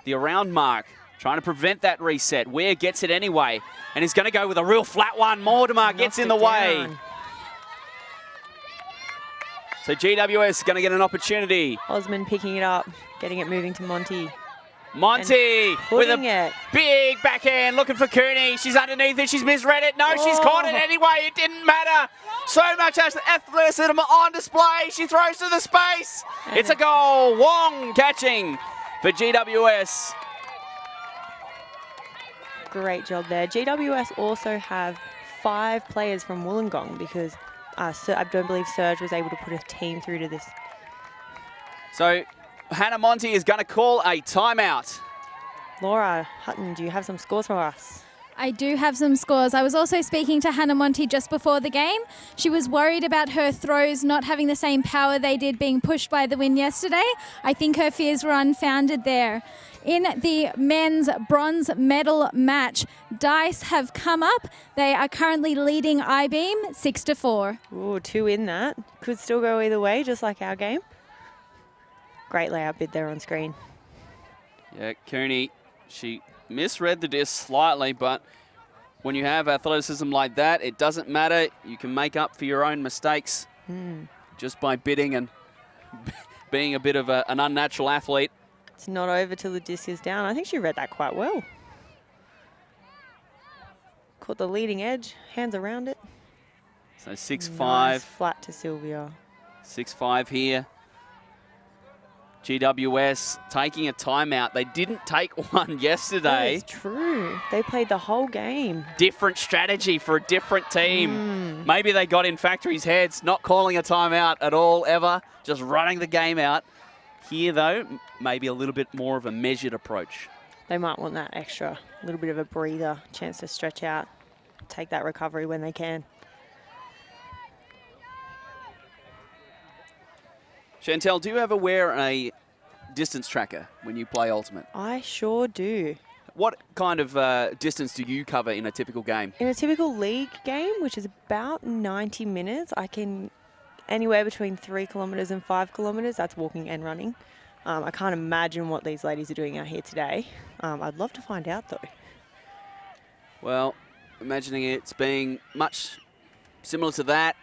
The around mark, trying to prevent that reset. Weir gets it anyway, and he's going to go with a real flat one. Mortimer gets in the way. So GWS is going to get an opportunity. Osman picking it up, getting it moving to Monty. Monty with a big backhand, looking for Cooney. She's underneath it. She's misread it. No, she's caught it anyway. It didn't matter. So much athleticism on display. She throws to the space. It's a goal. Wong catching for GWS. Great job there. GWS also have 5 players from Wollongong because I don't believe Serge was able to put a team through to this. So Hannah Monty is going to call a timeout. Laura Hutton, do you have some scores for us? I do have some scores. I was also speaking to Hannah Monty just before the game. She was worried about her throws not having the same power they did being pushed by the wind yesterday. I think her fears were unfounded there. In the men's bronze medal match, Dice have come up. They are currently leading I-Beam 6-4. Ooh, 2 in that. Could still go either way, just like our game. Great layout bid there on screen. Yeah, Cooney, she misread the disc slightly, but when you have athleticism like that, it doesn't matter. You can make up for your own mistakes just by bidding and being a bit of an unnatural athlete. It's not over till the disc is down. I think she read that quite well. Caught the leading edge, hands around it. So 6-5. Nice flat to Sylvia. 6-5 here. GWS taking a timeout. They didn't take one yesterday. That is true. They played the whole game. Different strategy for a different team. Maybe they got in Factory's heads, not calling a timeout at all ever, just running the game out. Here, though, maybe a little bit more of a measured approach. They might want that extra, little bit of a breather, chance to stretch out, take that recovery when they can. Chantel, do you ever wear a distance tracker when you play Ultimate? I sure do. What kind of distance do you cover in a typical game? In a typical league game, which is about 90 minutes, I can anywhere between 3 kilometres and 5 kilometres. That's walking and running. I can't imagine what these ladies are doing out here today. I'd love to find out, though. Well, imagining it's being much similar to that.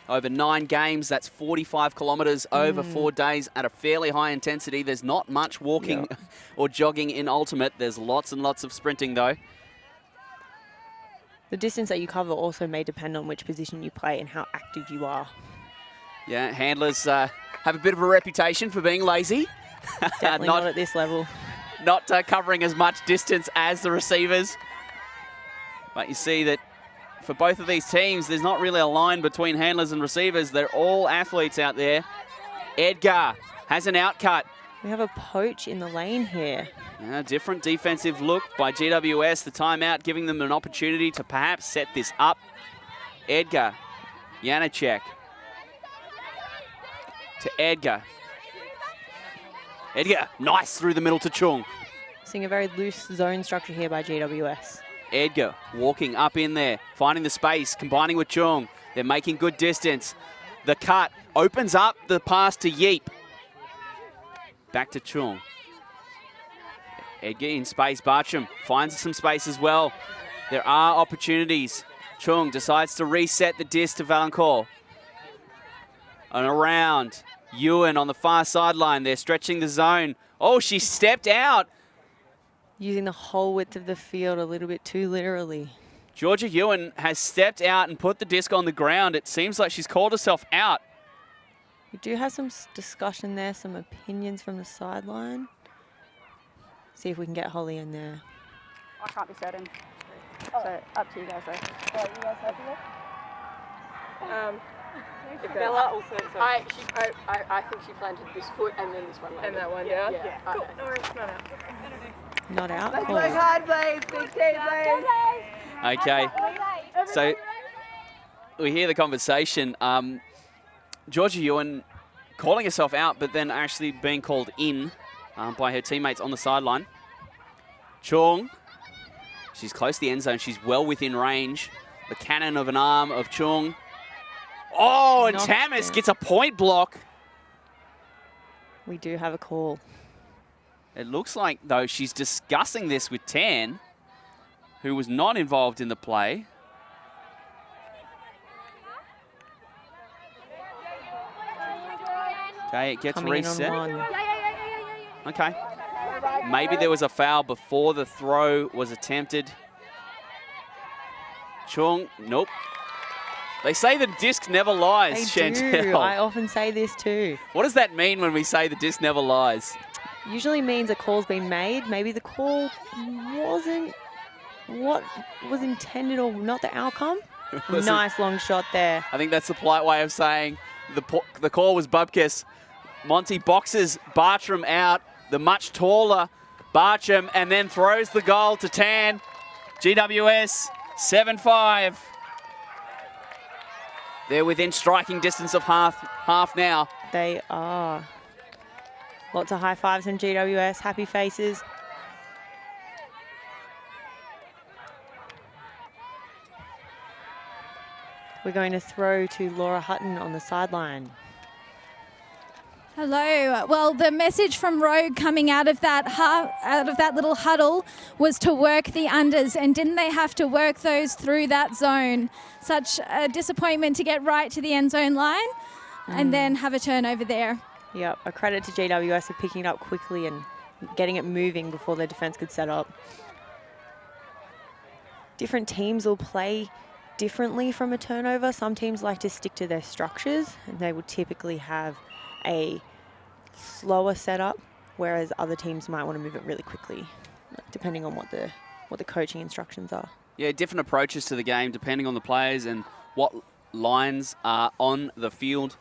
Over 9 games, that's 45 kilometres over 4 days at a fairly high intensity. There's not much walking or jogging in ultimate. There's lots and lots of sprinting, though. The distance that you cover also may depend on which position you play and how active you are. Yeah, handlers have a bit of a reputation for being lazy. Definitely not at this level. Not covering as much distance as the receivers. But you see that for both of these teams, there's not really a line between handlers and receivers. They're all athletes out there. Edgar has an outcut. We have a poach in the lane here. Yeah, different defensive look by GWS. The timeout giving them an opportunity to perhaps set this up. Edgar, Janacek to Edgar. Edgar, nice through the middle to Chung. Seeing a very loose zone structure here by GWS. Edgar walking up in there, finding the space, combining with Chung. They're making good distance. The cut opens up the pass to Yeep. Back to Chung. Edgar in space. Bartram finds some space as well. There are opportunities. Chung decides to reset the disc to Valancourt. And around. Ewan on the far sideline. They're stretching the zone. Oh, she stepped out. Using the whole width of the field a little bit too literally. Georgia Ewan has stepped out and put the disc on the ground. It seems like she's called herself out. We do have some discussion there, some opinions from the sideline. See if we can get Holly in there. I can't be certain. So up to you guys though. You guys happy with? Bella also. I think she planted this foot and then this one. And that one, yeah. Cool. No worries, not out. Not out. Let's work hard, Blaze. Big team, Blaze. Okay. So we hear the conversation. Georgia Ewan calling herself out, but then actually being called in by her teammates on the sideline. Chung. She's close to the end zone. She's well within range. The cannon of an arm of Chung. Oh, and Tamis gets a point block. We do have a call. It looks like, though, she's discussing this with Tan, who was not involved in the play. Okay, it gets reset. Okay. Maybe there was a foul before the throw was attempted. Chung, nope. They say the disc never lies, Chantel. Do. I often say this too. What does that mean when we say the disc never lies? Usually means a call's been made. Maybe the call wasn't what was intended or not the outcome. Nice long shot there. I think that's the polite way of saying the call was Bubkis. Monty boxes Bartram out, the much taller Bartram, and then throws the goal to Tan. GWS 7-5. They're within striking distance of half now. They are. Lots of high fives from GWS, happy faces. We're going to throw to Laura Hutton on the sideline. Hello. Well, the message from Rogue coming out of that little huddle was to work the unders, and didn't they have to work those through that zone? Such a disappointment to get right to the end zone line and then have a turnover there. Yep, a credit to GWS for picking it up quickly and getting it moving before their defense could set up. Different teams will play differently from a turnover. Some teams like to stick to their structures, and they would typically have a slower setup, whereas other teams might want to move it really quickly, depending on what the coaching instructions are. Yeah, different approaches to the game depending on the players and what lines are on the field.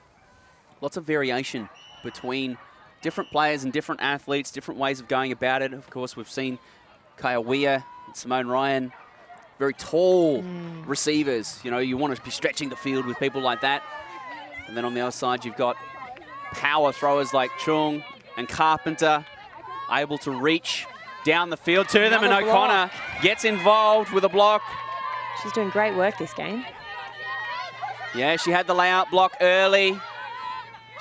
Lots of variation between different players and different athletes, different ways of going about it. Of course, we've seen Kaya Weir and Simone Ryan, very tall receivers. You know, you want to be stretching the field with people like that. And then on the other side, you've got power throwers like Chung and Carpenter, able to reach down the field to them, and O'Connor gets involved with a block. She's doing great work this game. Yeah, she had the layout block early.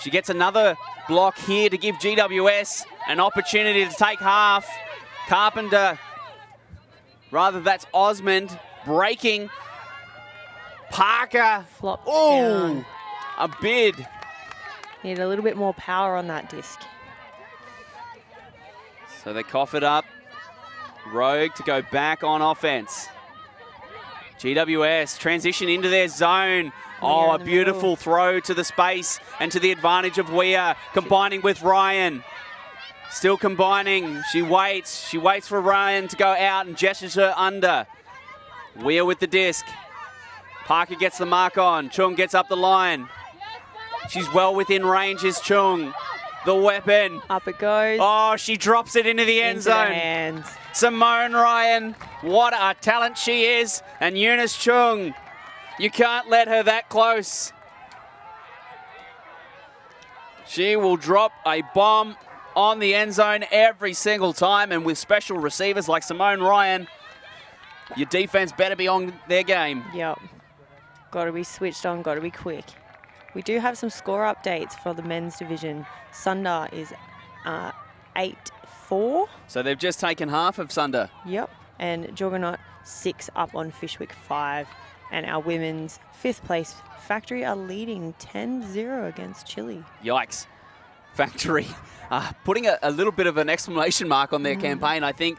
She gets another block here to give GWS an opportunity to take half. Carpenter Rather, that's Osmond breaking. Parker. Flopped Oh, down. a bid. Need a little bit more power on that disc. So they cough it up. Rogue to go back on offense. GWS transition into their zone. Oh, a beautiful throw to the space and to the advantage of Weir, combining with Ryan. Still combining. She waits for Ryan to go out and gestures her under. Weir with the disc. Parker gets the mark on. Chung gets up the line. She's well within range is Chung. The weapon. Up it goes. Oh, she drops it into the end zone. Simone Ryan, what a talent she is. And Eunice Chung, you can't let her that close. She will drop a bomb on the end zone every single time, and with special receivers like Simone Ryan, your defense better be on their game. Yep. Got to be switched on, got to be quick. We do have some score updates for the men's division. Sunda is 8-4. So they've just taken half of Sunda. Yep. And Juggernaut 6 up on Fishwick 5. And our women's 5th place Factory are leading 10-0 against Chile. Yikes. Factory putting a little bit of an exclamation mark on their campaign. I think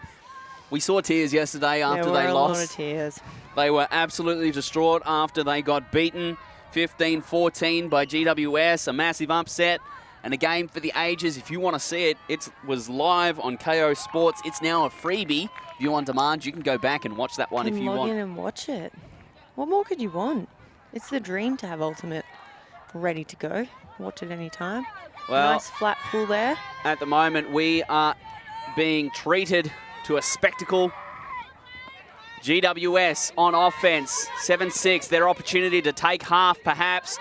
we saw tears yesterday after they lost. There were a lot of tears. They were absolutely distraught after they got beaten 15-14 by GWS, a massive upset and a game for the ages. If you want to see it, it was live on Kayo Sports. It's now a freebie. View on demand. You can go back and watch that one if you want. Log in and watch it. What more could you want? It's the dream to have Ultimate ready to go. Watch it anytime. Well, nice flat pool there. At the moment, we are being treated to a spectacle. GWS on offense, 7-6. Their opportunity to take half, perhaps.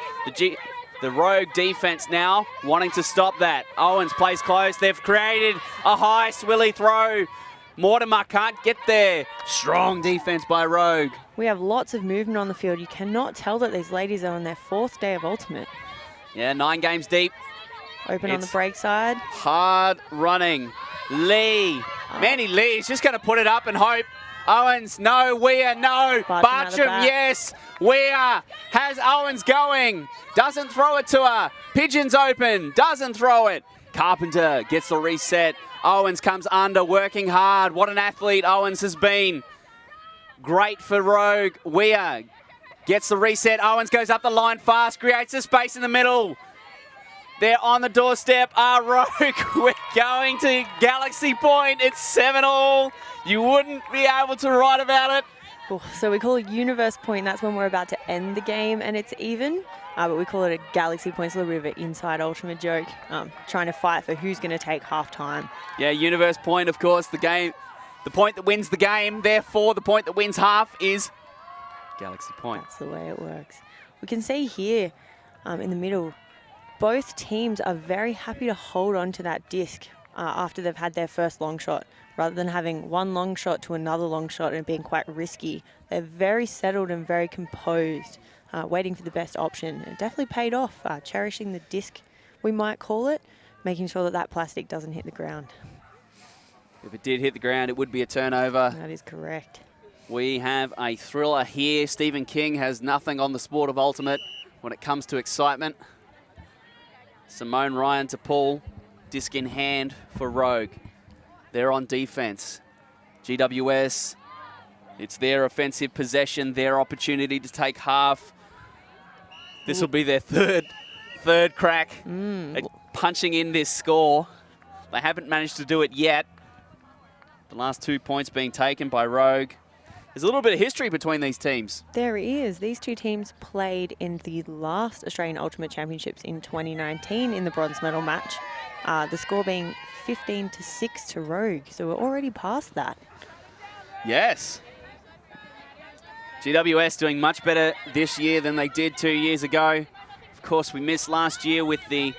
The Rogue defense now wanting to stop that. Owens plays close. They've created a high swilly throw. Mortimer can't get there. Strong defense by Rogue. We have lots of movement on the field. You cannot tell that these ladies are on their 4th day of Ultimate. Yeah, 9 games deep. Open on the break side. Hard running. Lee. Manny Lee is just going to put it up and hope. Owens, no. Weir, no. Bartram, yes. Weir has Owens going. Doesn't throw it to her. Pigeons open. Doesn't throw it. Carpenter gets the reset. Owens comes under, working hard. What an athlete Owens has been. Great for Rogue. Weir gets the reset. Owens goes up the line fast, creates a space in the middle. They're on the doorstep. Rogue, we're going to Galaxy Point. It's 7-all. You wouldn't be able to write about it. So we call it Universe Point. That's when we're about to end the game and it's even. But we call it a Galaxy Point. It's a little bit of an inside Ultimate joke. Trying to fight for who's going to take halftime. Yeah, Universe Point, of course, the point that wins the game. Therefore, the point that wins half is Galaxy Point. That's the way it works. We can see here in the middle, both teams are very happy to hold on to that disc after they've had their first long shot. Rather than having one long shot to another long shot and being quite risky, they're very settled and very composed, waiting for the best option. It definitely paid off, cherishing the disc, we might call it, making sure that that plastic doesn't hit the ground. If it did hit the ground, it would be a turnover. That is correct. We have a thriller here. Stephen King has nothing on the sport of Ultimate when it comes to excitement. Simone Ryan to pull, disc in hand for Rogue. They're on defense. GWS, it's their offensive possession, their opportunity to take half. This will be their third crack at punching in this score. They haven't managed to do it yet. The last 2 points being taken by Rogue. There's a little bit of history between these teams. There is. These two teams played in the last Australian Ultimate Championships in 2019 in the bronze medal match. The score being 15-6 to Rogue. So we're already past that. Yes. GWS doing much better this year than they did 2 years ago. Of course, we missed last year with the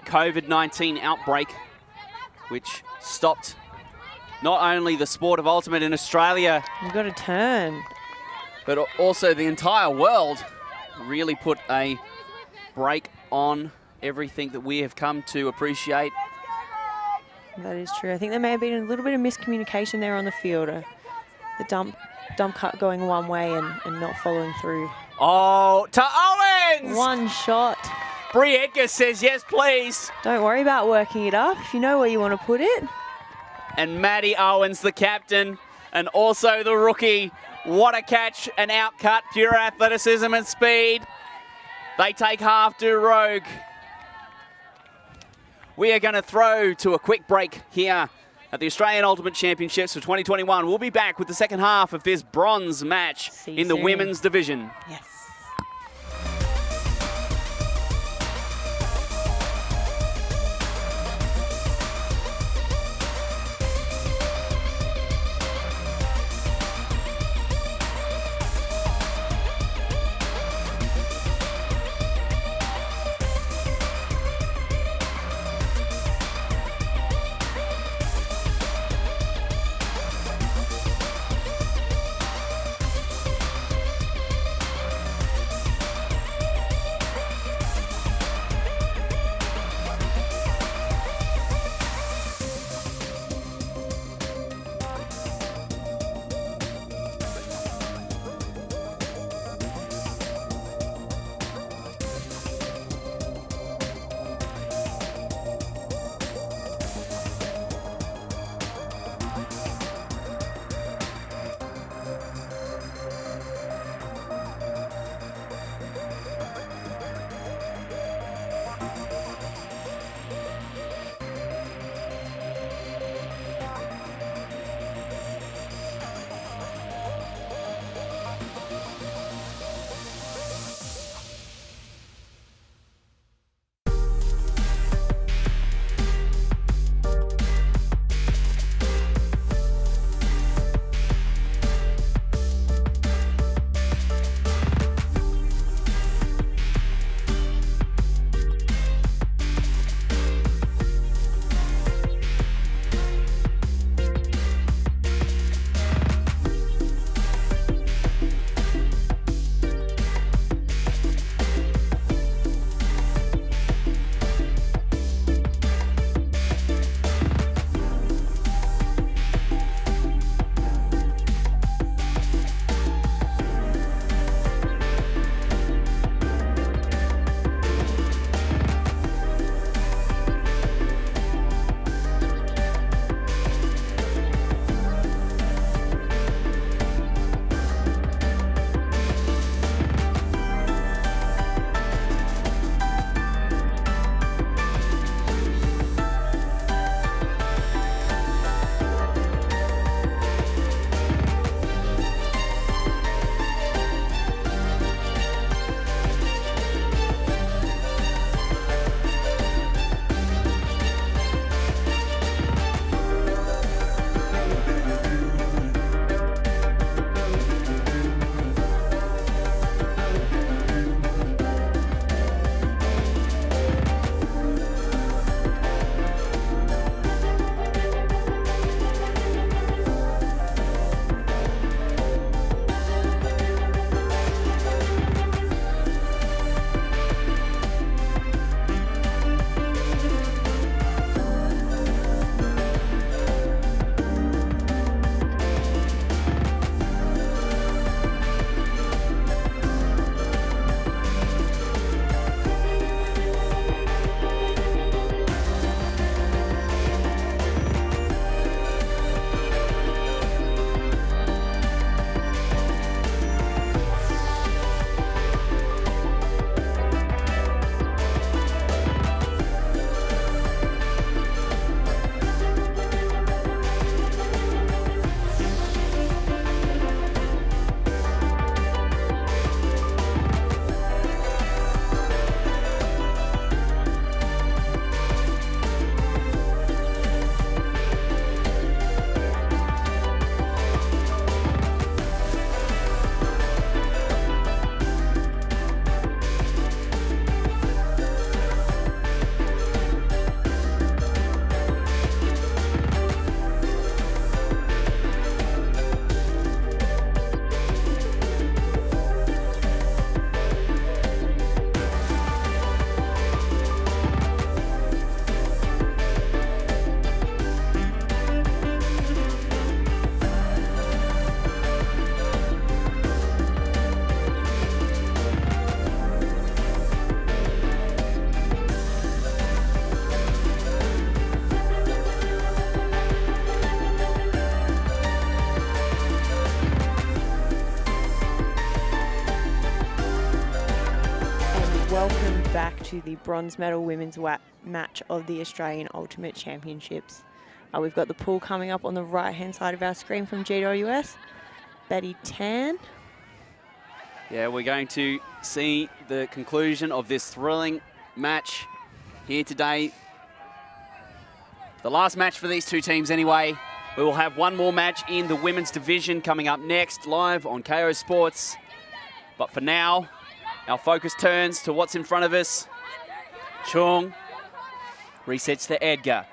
COVID-19 outbreak, which stopped not only the sport of Ultimate in Australia. You've got to turn. But also the entire world really put a break on everything that we have come to appreciate. That is true. I think there may have been a little bit of miscommunication there on the field. The dump cut going one way and not following through. Oh, to Owens! One shot. Brie Edgar says, yes, please. Don't worry about working it up if you know where you want to put it. And Maddie Owens, the captain, and also the rookie. What a catch, an outcut, pure athleticism and speed. They take half to Rogue. We are going to throw to a quick break here at the Australian Ultimate Championships for 2021. We'll be back with the second half of this bronze match in the women's division. Yes. to the bronze medal women's match of the Australian Ultimate Championships. We've got the pool coming up on the right-hand side of our screen from GWS. Betty Tan. Yeah, we're going to see the conclusion of this thrilling match here today. The last match for these two teams anyway. We will have one more match in the women's division coming up next, live on Kayo Sports. But for now, our focus turns to what's in front of us. Chung resets to Edgar.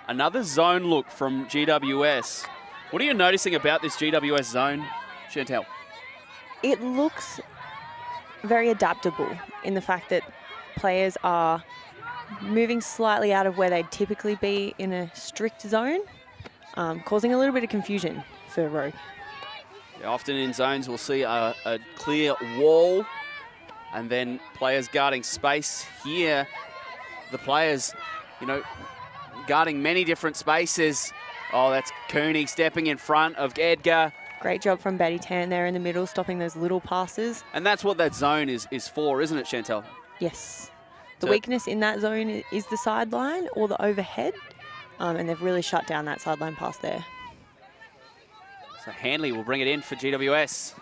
Another zone look from GWS. What are you noticing about this GWS zone, Chantel? It looks very adaptable in the fact that players are moving slightly out of where they'd typically be in a strict zone, causing a little bit of confusion for Rogue. Yeah, often in zones we'll see a clear wall and then players guarding space. Here, the players, guarding many different spaces. Oh, that's Cooney stepping in front of Edgar. Great job from Betty Tan there in the middle, stopping those little passes. And that's what that zone is for, isn't it, Chantel? Yes. The weakness in that zone is the sideline or the overhead, and they've really shut down that sideline pass there. So Hanley will bring it in for GWS.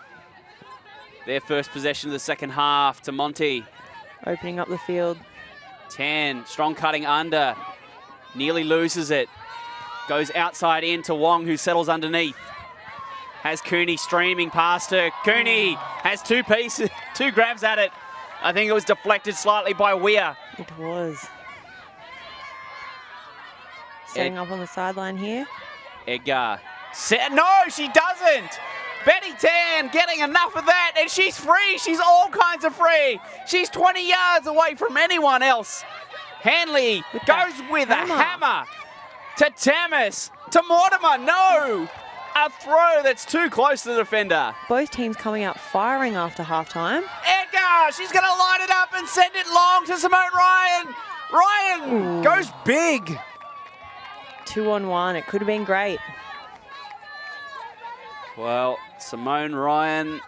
Their first possession of the second half to Monty. Opening up the field. 10, strong cutting under. Nearly loses it. Goes outside in to Wong, who settles underneath. Has Cooney streaming past her. Cooney has two grabs at it. I think it was deflected slightly by Weir. It was. Setting up on the sideline here. Edgar. No, she doesn't. Betty Tan getting enough of that, and she's free. She's all kinds of free. She's 20 yards away from anyone else. Hanley goes with a hammer to Tamas, to Mortimer. No! A throw that's too close to the defender. Both teams coming out firing after halftime. Edgar, she's going to line it up and send it long to Simone Ryan. Ryan goes big. 2-on-1, it could have been great. Well, Simone Ryan,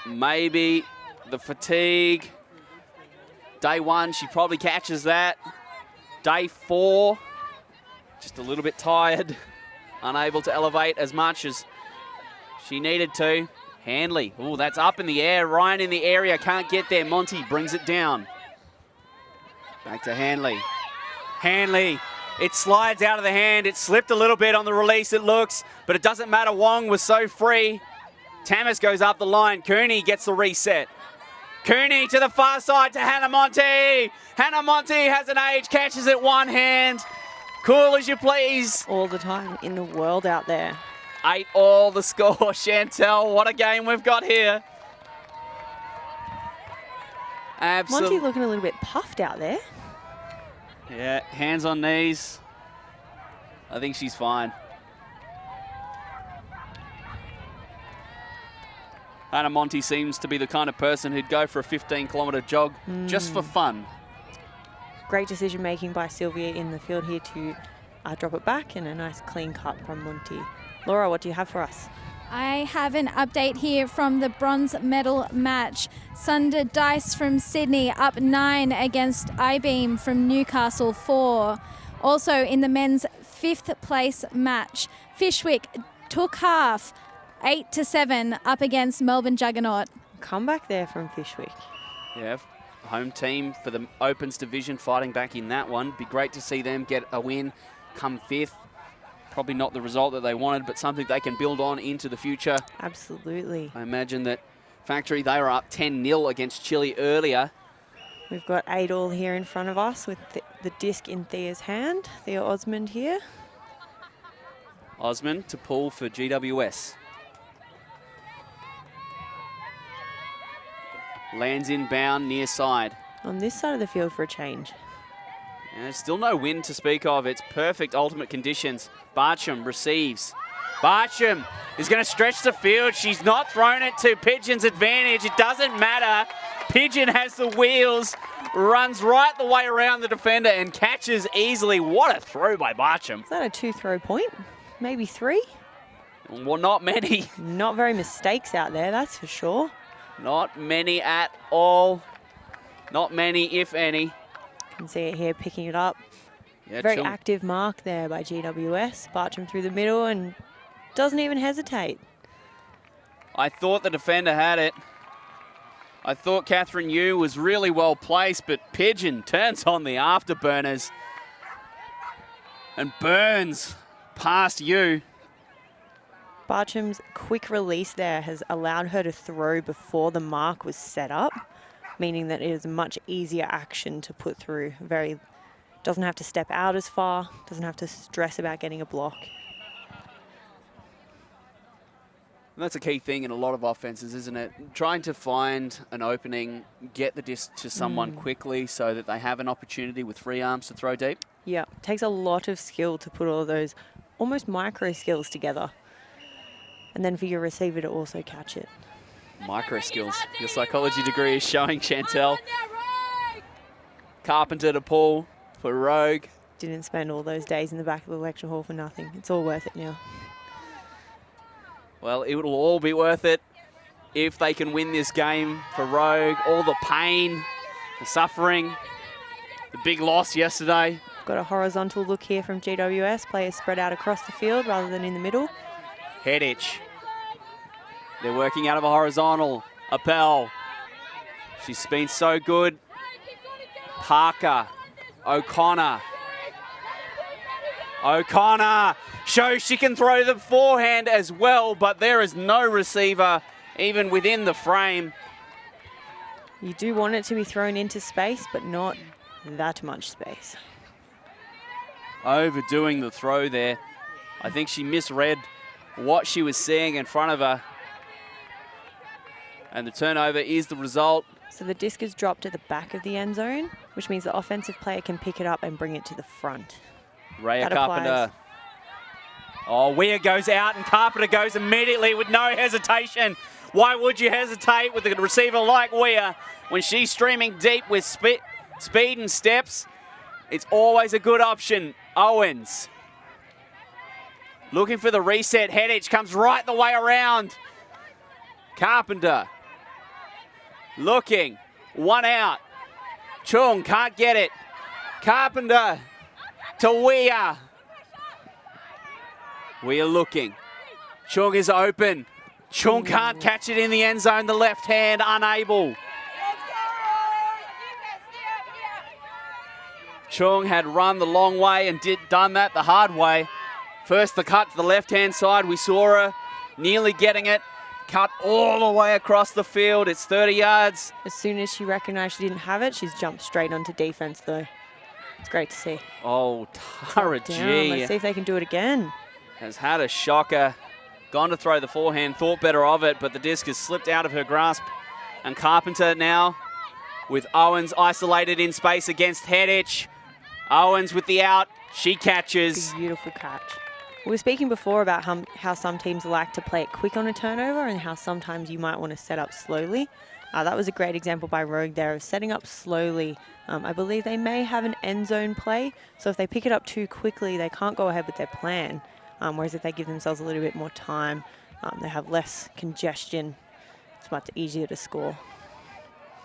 maybe the fatigue. Day one, she probably catches that. Day 4, just a little bit tired. Unable to elevate as much as she needed to. Hanley, that's up in the air. Ryan in the area, can't get there. Monty brings it down. Back to Hanley. Hanley, it slides out of the hand. It slipped a little bit on the release, it looks, but it doesn't matter. Wong was so free. Tamas goes up the line. Cooney gets the reset. Cooney to the far side to Hannah Monty. Hannah Monty has an age, catches it one hand. Cool as you please. All the time in the world out there. 8-all the score, Chantel. What a game we've got here. Monty looking a little bit puffed out there. Yeah, hands on knees. I think she's fine. Hannah Monty seems to be the kind of person who'd go for a 15-kilometre jog just for fun. Great decision making by Sylvia in the field here to drop it back, and a nice clean cut from Monty. Laura, what do you have for us? I have an update here from the bronze medal match. Sunder Dice from Sydney up 9 against I-Beam from Newcastle 4. Also in the men's 5th place match, Fishwick took half 8-7 up against Melbourne Juggernaut. Comeback there from Fishwick. Yeah, home team for the Opens division fighting back in that one. Be great to see them get a win come 5th. Probably not the result that they wanted, but something they can build on into the future. Absolutely. I imagine that Factory, they were up 10-0 against Chile earlier. We've got 8-all here in front of us with the disc in Thea's hand. Thea Osmond here. Osmond to pull for GWS. Lands inbound near side. On this side of the field for a change. Yeah, still no wind to speak of. It's perfect ultimate conditions. Bartram receives. Bartram is going to stretch the field. She's not thrown it to Pigeon's advantage. It doesn't matter. Pigeon has the wheels, runs right the way around the defender and catches easily. What a throw by Bartram. Is that a 2-throw point? Maybe 3? Well, not many. Not very mistakes out there, that's for sure. Not many at all. Not many, if any. You can see it here picking it up. Yeah, Very active mark there by GWS. Bartram through the middle and doesn't even hesitate. I thought the defender had it. I thought Catherine Yu was really well placed, but Pigeon turns on the afterburners and burns past Yu. Bartram's quick release there has allowed her to throw before the mark was set up, meaning that it is a much easier action to put through. Doesn't have to step out as far, doesn't have to stress about getting a block. And that's a key thing in a lot of offenses, isn't it? Trying to find an opening, get the disc to someone quickly so that they have an opportunity with free arms to throw deep. Yeah, it takes a lot of skill to put all those almost micro skills together. And then for your receiver to also catch it. Micro skills. Your psychology degree is showing, Chantel. Carpenter to pull for Rogue. Didn't spend all those days in the back of the lecture hall for nothing. It's all worth it now. Well, it will all be worth it if they can win this game for Rogue. All the pain, the suffering, the big loss yesterday. Got a horizontal look here from GWS. Players spread out across the field rather than in the middle. Hedich. They're working out of a horizontal. Appel. She's been so good. Parker. O'Connor. O'Connor shows she can throw the forehand as well, but there is no receiver even within the frame. You do want it to be thrown into space, but not that much space. Overdoing the throw there. I think she misread what she was seeing in front of her. And the turnover is the result. So the disc is dropped at the back of the end zone, which means the offensive player can pick it up and bring it to the front. Rhea Carpenter. Oh, Weir goes out and Carpenter goes immediately with no hesitation. Why would you hesitate with a receiver like Weir when she's streaming deep with speed and steps? It's always a good option. Owens. Looking for the reset. Hedich comes right the way around. Carpenter. Looking. One out. Chung can't get it. Carpenter to Weir. Weir looking. Chung is open. Chung can't catch it in the end zone. The left hand unable. Chung had run the long way and done that the hard way. First the cut to the left-hand side. We saw her nearly getting it. Cut all the way across the field. It's 30 yards. As soon as she recognized she didn't have it, she's jumped straight onto defense though. It's great to see. Oh, Tara G. Let's see if they can do it again. Has had a shocker. Gone to throw the forehand, thought better of it, but the disc has slipped out of her grasp. And Carpenter now with Owens isolated in space against Hedich. Owens with the out. She catches. Beautiful catch. We were speaking before about how some teams like to play it quick on a turnover and how sometimes you might want to set up slowly. That was a great example by Rogue there of setting up slowly. I believe they may have an end zone play, so if they pick it up too quickly, they can't go ahead with their plan. Whereas if they give themselves a little bit more time, they have less congestion. It's much easier to score.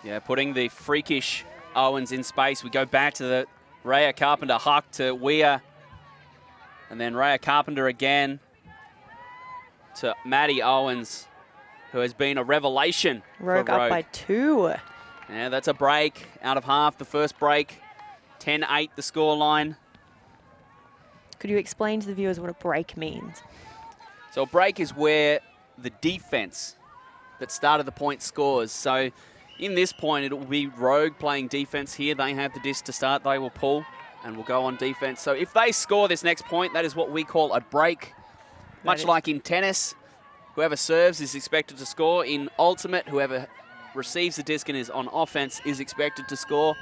Yeah, putting the freakish Owens in space. We go back to the Rhea Carpenter huck to Weir. And then Rhea Carpenter again to Maddie Owens, who has been a revelation Rogue for Rogue. Up by 2. Yeah, that's a break out of half, the first break. 10-8 the scoreline. Could you explain to the viewers what a break means? So a break is where the defense that started the point scores. So in this point, it will be Rogue playing defense here. They have the disc to start. They will pull and will go on defense. So if they score this next point, that is what we call a break. Much like in tennis, whoever serves is expected to score. In ultimate, whoever receives the disc and is on offense is expected to score.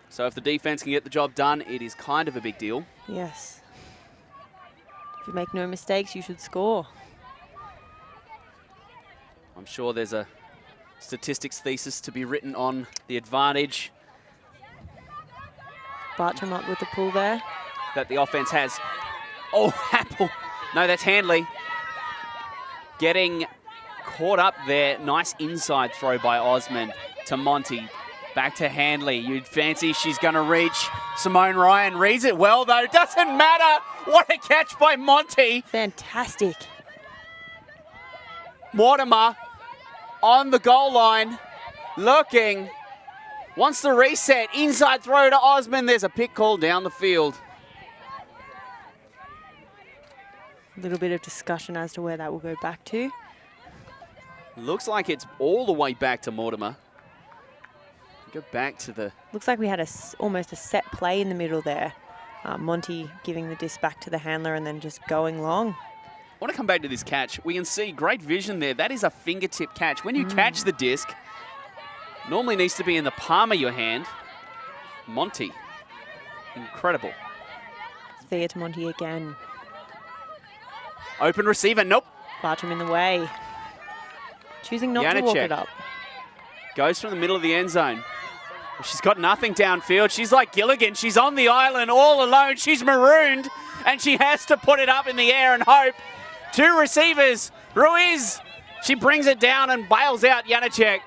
So if the defense can get the job done, it is kind of a big deal. Yes. If you make no mistakes, you should score. I'm sure there's a statistics thesis to be written on the advantage Bartram up with the pull there. that the offense has. Oh, Apple. No, that's Handley. Getting caught up there. Nice inside throw by Osmond to Monty. Back to Handley. You'd fancy she's going to reach. Simone Ryan reads it well, though. Doesn't matter. What a catch by Monty. Fantastic. Mortimer on the goal line. Looking. Wants the reset. Inside throw to Osmond. There's a pick call down the field. A little bit of discussion as to where that will go back to. Looks like it's all the way back to Mortimer. Go back to the... Looks like we had almost a set play in the middle there. Monty giving the disc back to the handler and then just going long. I want to come back to this catch. We can see great vision there. That is a fingertip catch. When you catch the disc, normally needs to be in the palm of your hand. Monty. Incredible. Thea to Monty again. Open receiver. Nope. Bartram in the way. Choosing not to walk it up. Goes from the middle of the end zone. She's got nothing downfield. She's like Gilligan. She's on the island all alone. She's marooned, and she has to put it up in the air and hope. Two receivers. Ruiz. She brings it down and bails out Janacek.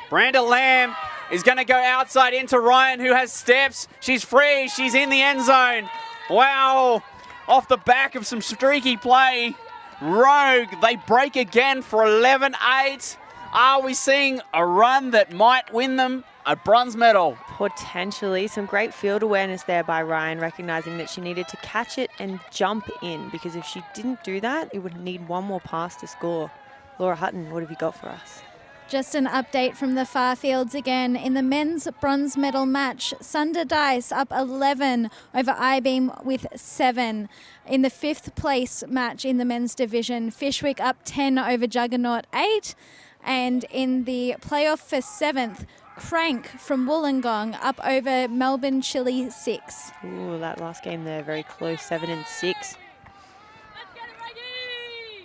Branda Lamb is going to go outside into Ryan, who has steps. She's free. She's in the end zone. Wow. Off the back of some streaky play. Rogue, they break again for 11-8. Are we seeing a run that might win them a bronze medal? Potentially. Some great field awareness there by Ryan, recognizing that she needed to catch it and jump in, because if she didn't do that, it would need one more pass to score. Laura Hutton, what have you got for us? Just an update from the far fields again. In the men's bronze medal match, Sunder Dice up 11 over I-Beam with 7. In the 5th place match in the men's division, Fishwick up 10 over Juggernaut 8. And in the playoff for 7th, Crank from Wollongong up over Melbourne Chile 6. Ooh, that last game there, very close, 7-6.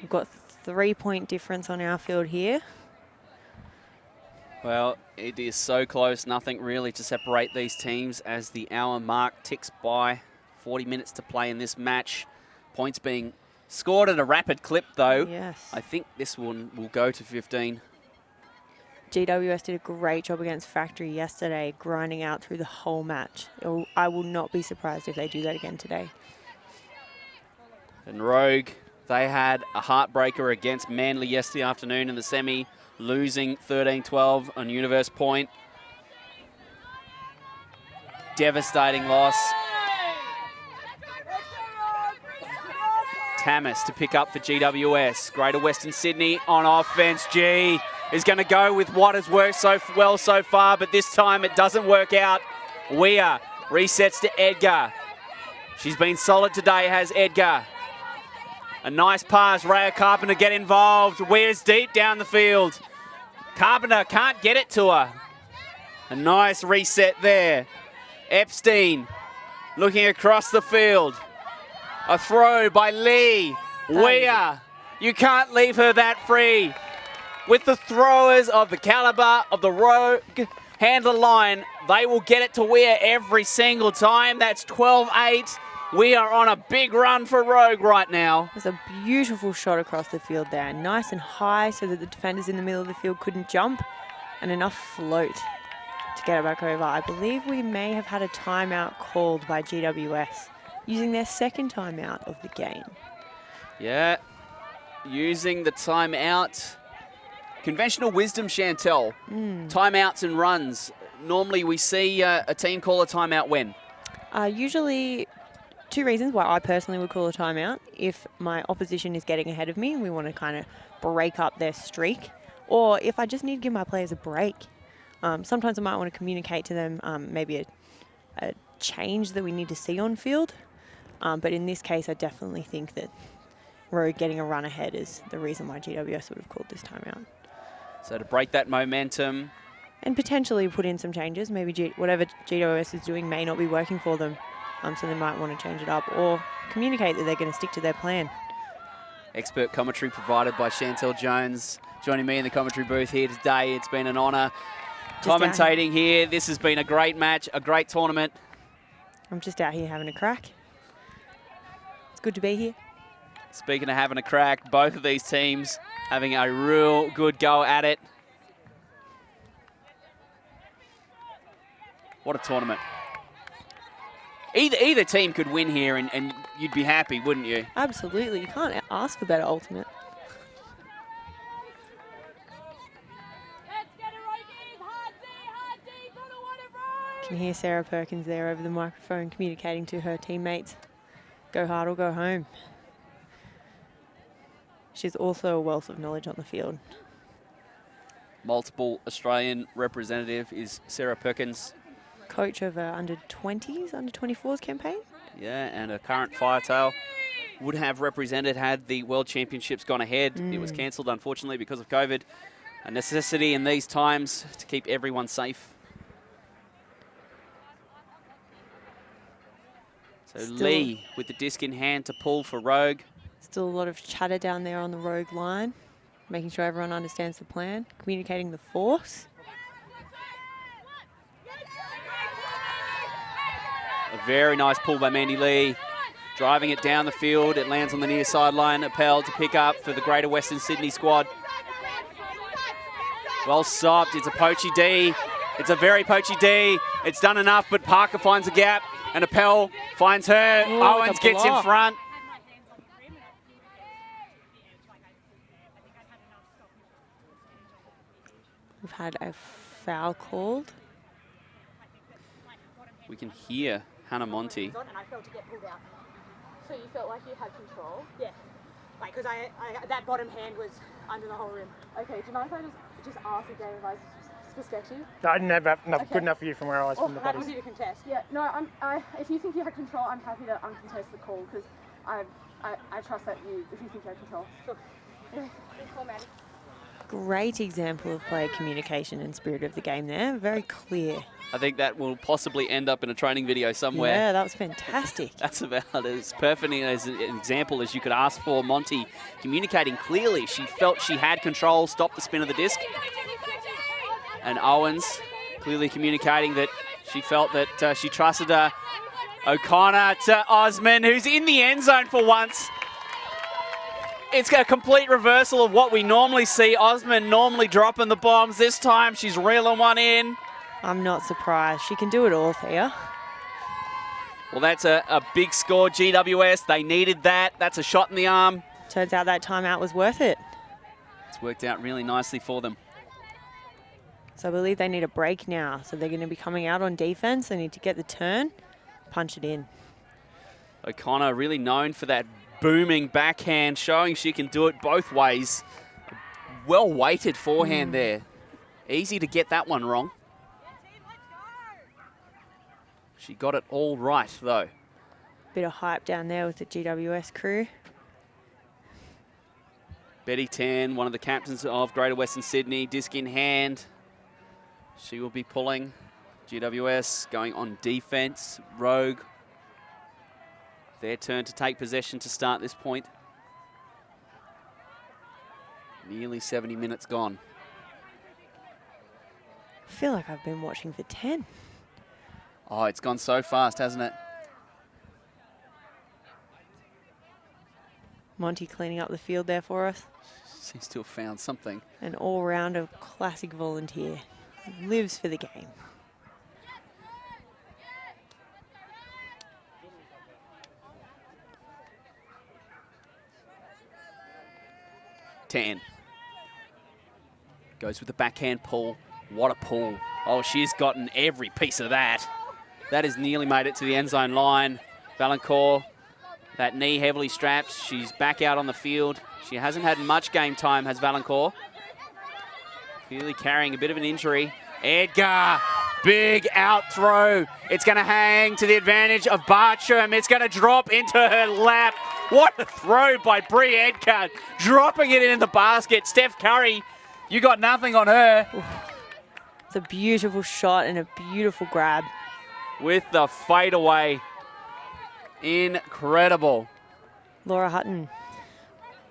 We've got 3-point difference on our field here. Well, it is so close. Nothing really to separate these teams as the hour mark ticks by. 40 minutes to play in this match. Points being scored at a rapid clip, though. Yes. I think this one will go to 15. GWS did a great job against Factory yesterday, grinding out through the whole match. I will not be surprised if they do that again today. And Rogue, they had a heartbreaker against Manly yesterday afternoon in the semi, losing 13-12 on Universe Point. Devastating loss. Tamas to pick up for GWS. Greater Western Sydney on offense. G is going to go with what has worked so well so far, but this time it doesn't work out. Weir resets to Edgar. She's been solid today, has Edgar. A nice pass. Rhea Carpenter get involved. Weir's deep down the field. Carpenter can't get it to her. A nice reset there. Epstein looking across the field. A throw by Lee. Weir, you can't leave her that free. With the throwers of the caliber of the Rogue handler line, they will get it to Weir every single time. That's 12-8. We are on a big run for Rogue right now. There's a beautiful shot across the field there. Nice and high so that the defenders in the middle of the field couldn't jump, and enough float to get it back over. I believe we may have had a timeout called by GWS, using their second timeout of the game. Yeah, using the timeout. Conventional wisdom, Chantel. Timeouts and runs. Normally we see a team call a timeout when? Usually 2 reasons why I personally would call a timeout. If my opposition is getting ahead of me and we want to kind of break up their streak, or if I just need to give my players a break. Sometimes I might want to communicate to them maybe a change that we need to see on field. But in this case, I definitely think that Rogue getting a run ahead is the reason why GWS would have called this timeout. So to break that momentum. And potentially put in some changes. Maybe whatever GWS is doing may not be working for them. So they might want to change it up or communicate that they're going to stick to their plan. Expert commentary provided by Chantel Jones. Joining me in the commentary booth here today. It's been an honour commentating here. This has been a great match, a great tournament. I'm just out here having a crack. It's good to be here. Speaking of having a crack, both of these teams having a real good go at it. What a tournament. Either team could win here and you'd be happy, wouldn't you? Absolutely. You can't ask for better ultimate. You can hear Sarah Perkins there over the microphone communicating to her teammates. Go hard or go home. She's also a wealth of knowledge on the field. Multiple Australian representative is Sarah Perkins. Coach of her under-20s, under-24s campaign. Yeah, and a current Firetail. Would have represented had the World Championships gone ahead. It was cancelled, unfortunately, because of COVID. A necessity in these times to keep everyone safe. So Lee with the disc in hand to pull for Rogue. Still a lot of chatter down there on the Rogue line, making sure everyone understands the plan, communicating the force. A very nice pull by Mandy Lee. Driving it down the field. It lands on the near sideline. Appel to pick up for the Greater Western Sydney squad. Well stopped. It's a poachy D. It's a very poachy D. It's done enough, but Parker finds a gap. And Appel finds her. Ooh, Owens gets in front. We've had a foul called. We can hear Hannah Monty. And I felt to get pulled out. So you felt like you had control? Yeah. Like, because that bottom hand was under the whole rim. Okay, do you mind if I just ask a game advice perspective? No, I didn't have enough good enough for you from where I was from the bodies. Happy to contest. Yeah, no, if you think you had control, I'm happy to uncontest the call because I trust that if you think you had control. Sure. Yeah. Cool, Maddie. Great example of player communication and spirit of the game there. Very clear. I think that will possibly end up in a training video somewhere. Yeah, that was fantastic. That's about as perfect as an example as you could ask for. Monty communicating clearly. She felt she had control, stopped the spin of the disc. And Owens clearly communicating that she felt that she trusted her. O'Connor to Osman, who's in the end zone for once. It's a complete reversal of what we normally see. Osman normally dropping the bombs. This time she's reeling one in. I'm not surprised. She can do it all, Thea. Well, that's a big score, GWS. They needed that. That's a shot in the arm. Turns out that timeout was worth it. It's worked out really nicely for them. So I believe they need a break now. So they're going to be coming out on defense. They need to get the turn, punch it in. O'Connor really known for that booming backhand, showing she can do it both ways. Well-weighted forehand there. Easy to get that one wrong. She got it all right, though. Bit of hype down there with the GWS crew. Betty Tan, one of the captains of Greater Western Sydney, disc in hand. She will be pulling. GWS going on defense. Rogue, their turn to take possession to start this point. Nearly 70 minutes gone. I feel like I've been watching for 10. Oh, it's gone so fast, hasn't it? Monty cleaning up the field there for us. Seems to have found something. An all-rounder classic volunteer. Lives for the game. Tan. Goes with the backhand pull. What a pull. Oh, she's gotten every piece of that. That has nearly made it to the end zone line. Valancourt, that knee heavily strapped. She's back out on the field. She hasn't had much game time, has Valancourt. Clearly carrying a bit of an injury. Edgar, big out throw. It's going to hang to the advantage of Bartram. It's going to drop into her lap. What a throw by Brie Edgar, dropping it in the basket. Steph Curry, you got nothing on her. It's a beautiful shot and a beautiful grab. With the fadeaway. Incredible. Laura Hutton.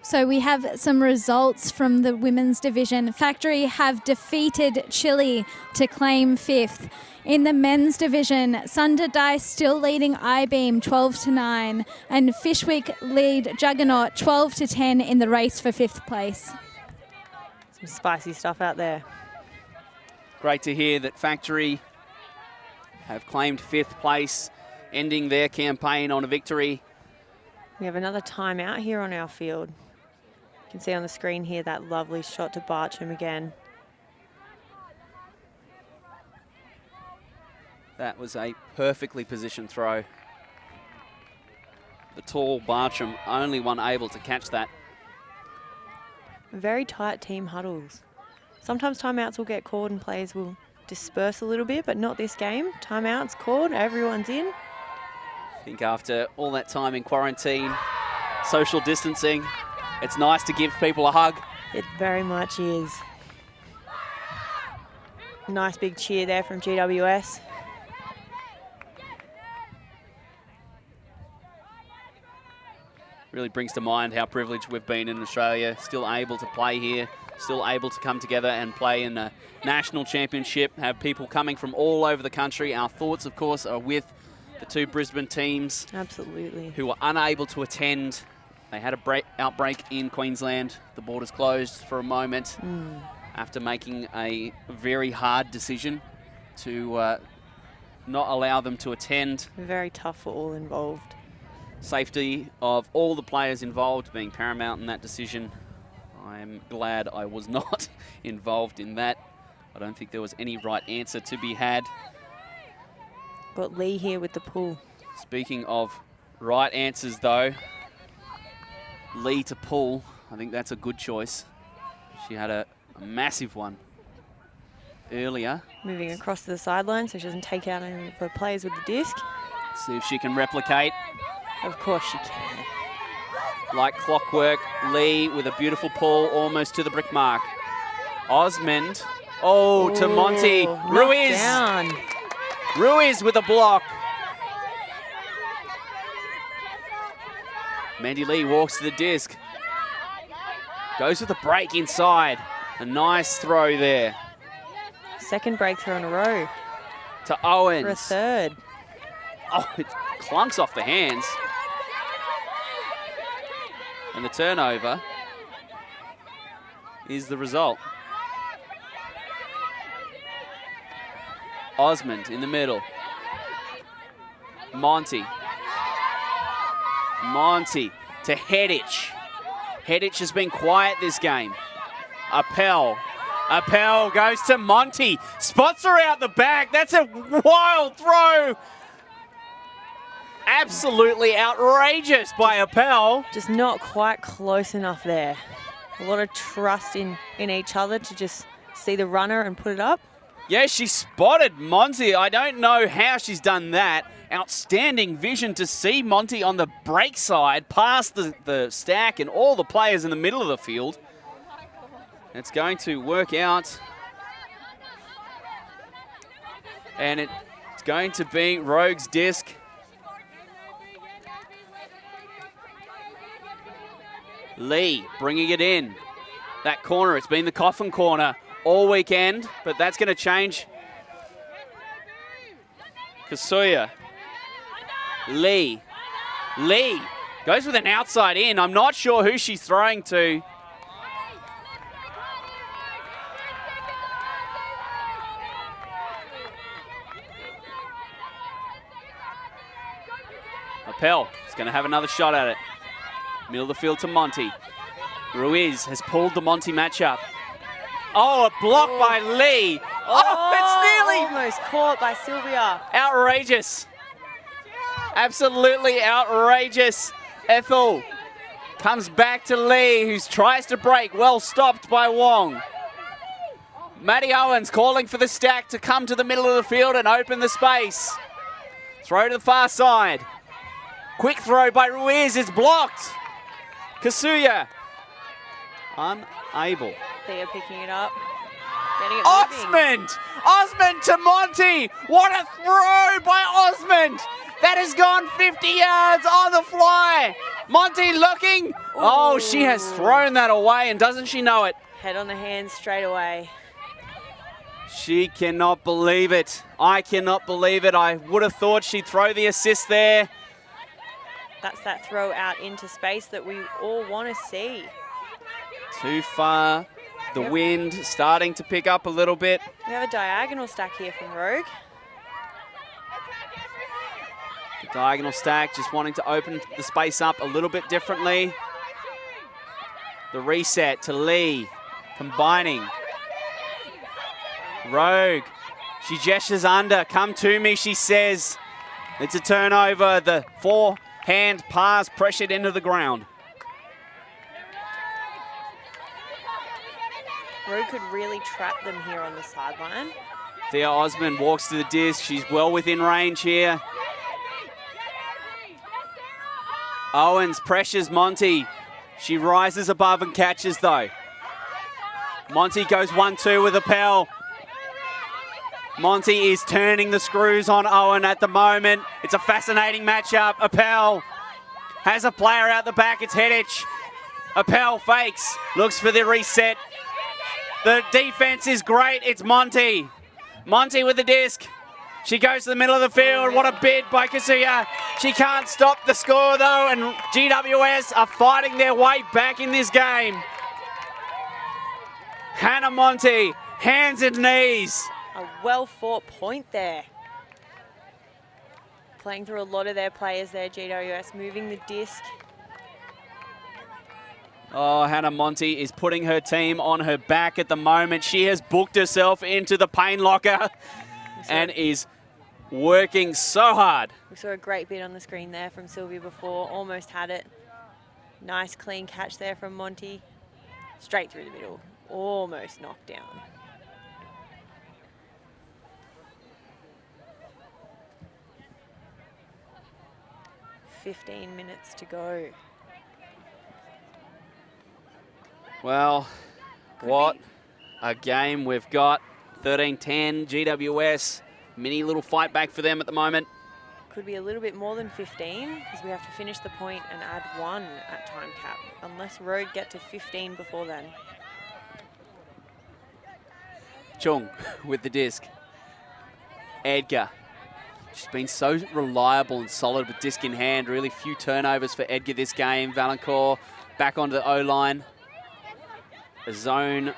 So we have some results from the women's division. Factory have defeated Chile to claim 5th. In the men's division, Sunderdai still leading I-Beam 12-9 and Fishwick lead Juggernaut 12-10 in the race for 5th place. Some spicy stuff out there. Great to hear that Factory have claimed 5th place, ending their campaign on a victory. We have another timeout here on our field. You can see on the screen here that lovely shot to Bartram again. That was a perfectly positioned throw. The tall Bartram, only one able to catch that. Very tight team huddles. Sometimes timeouts will get called and players will disperse a little bit, but not this game. Timeouts called, everyone's in. I think after all that time in quarantine, social distancing, it's nice to give people a hug. It very much is. Nice big cheer there from GWS. Really brings to mind how privileged we've been in Australia, still able to play here, still able to come together and play in a national championship, have people coming from all over the country. Our thoughts, of course, are with the 2 Brisbane teams. Absolutely. Who were unable to attend. They had a outbreak in Queensland. The borders closed for a moment after making a very hard decision to not allow them to attend. Very tough for all involved. Safety of all the players involved being paramount in that decision. I'm glad I was not involved in that. I don't think there was any right answer to be had. Got Lee here with the pull. Speaking of right answers though, Lee to pull, I think that's a good choice. She had a massive one earlier. Moving across to the sideline so she doesn't take out any of her players with the disc. See if she can replicate. Of course she can. Like clockwork, Lee with a beautiful pull almost to the brick mark. Osmond, to Monty. Ruiz. Down. Ruiz with a block. Mandy Lee walks to the disc. Goes with a break inside. A nice throw there. Second breakthrough in a row. To Owens. For a third. Oh, it clunks off the hands. And the turnover is the result. Osmond in the middle. Monty. Monty to Hedich. Hedich has been quiet this game. Appel. Appel goes to Monty. Spots her out the back. That's a wild throw. Absolutely outrageous by Appel. Just not quite close enough there. A lot of trust in each other to just see the runner and put it up. Yeah, she spotted Monty. I don't know how she's done that. Outstanding vision to see Monty on the break side, past the stack and all the players in the middle of the field. It's going to work out. And it's going to be Rogue's disc. Lee bringing it in. That corner, it's been the coffin corner all weekend, but that's going to change. Kasuya. Lee. Lee goes with an outside in. I'm not sure who she's throwing to. Appel is going to have another shot at it. Middle of the field to Monty. Ruiz has pulled the Monty matchup. Oh, a block by Lee. Oh, it's nearly almost caught by Sylvia. Outrageous. Absolutely outrageous. Ethel comes back to Lee, who tries to break. Well stopped by Wong. Maddie Owens calling for the stack to come to the middle of the field and open the space. Throw to the far side. Quick throw by Ruiz is blocked. Kasuya. Unable. Thea picking it up. Getting it Osmond! Osmond to Monty! What a throw by Osmond! That has gone 50 yards on the fly. Monty looking. Ooh. Oh, she has thrown that away, and doesn't she know it? Head on the hands straight away. She cannot believe it. I cannot believe it. I would have thought she'd throw the assist there. That's that throw out into space that we all want to see. Too far. The wind starting to pick up a little bit. We have a diagonal stack here from Rogue. Diagonal stack, just wanting to open the space up a little bit differently. The reset to Lee, combining. Rogue, she gestures under, come to me, she says. It's a turnover, the forehand pass pressured into the ground. Rogue could really trap them here on the sideline. Thea Osmond walks to the disc, she's well within range here. Owens pressures Monty. She rises above and catches though. Monty goes 1-2 with Appel. Monty is turning the screws on Owen at the moment. It's a fascinating matchup. Appel has a player out the back. It's Hedich. Appel fakes, looks for the reset. The defense is great. It's Monty. Monty with the disc. She goes to the middle of the field. What a bid by Kazuya. She can't stop the score though, and GWS are fighting their way back in this game. Hannah Monty, hands and knees. A well-fought point there. Playing through a lot of their players there, GWS, moving the disc. Oh, Hannah Monty is putting her team on her back at the moment. She has booked herself into the pain locker and is working so hard. We saw a great bit on the screen there from Sylvia before, almost had it. Nice clean catch there from Monty. Straight through the middle, almost knocked down. "15 minutes to go." Well, what a game we've got. 13-10 GWS. Mini little fight back for them at the moment. Could be a little bit more than 15 because we have to finish the point and add 1 at time cap, unless Rogue get to 15 before then. Chung with the disc. Edgar. She's been so reliable and solid with disc in hand. Really few turnovers for Edgar this game. Valancourt back onto the O-line. A zone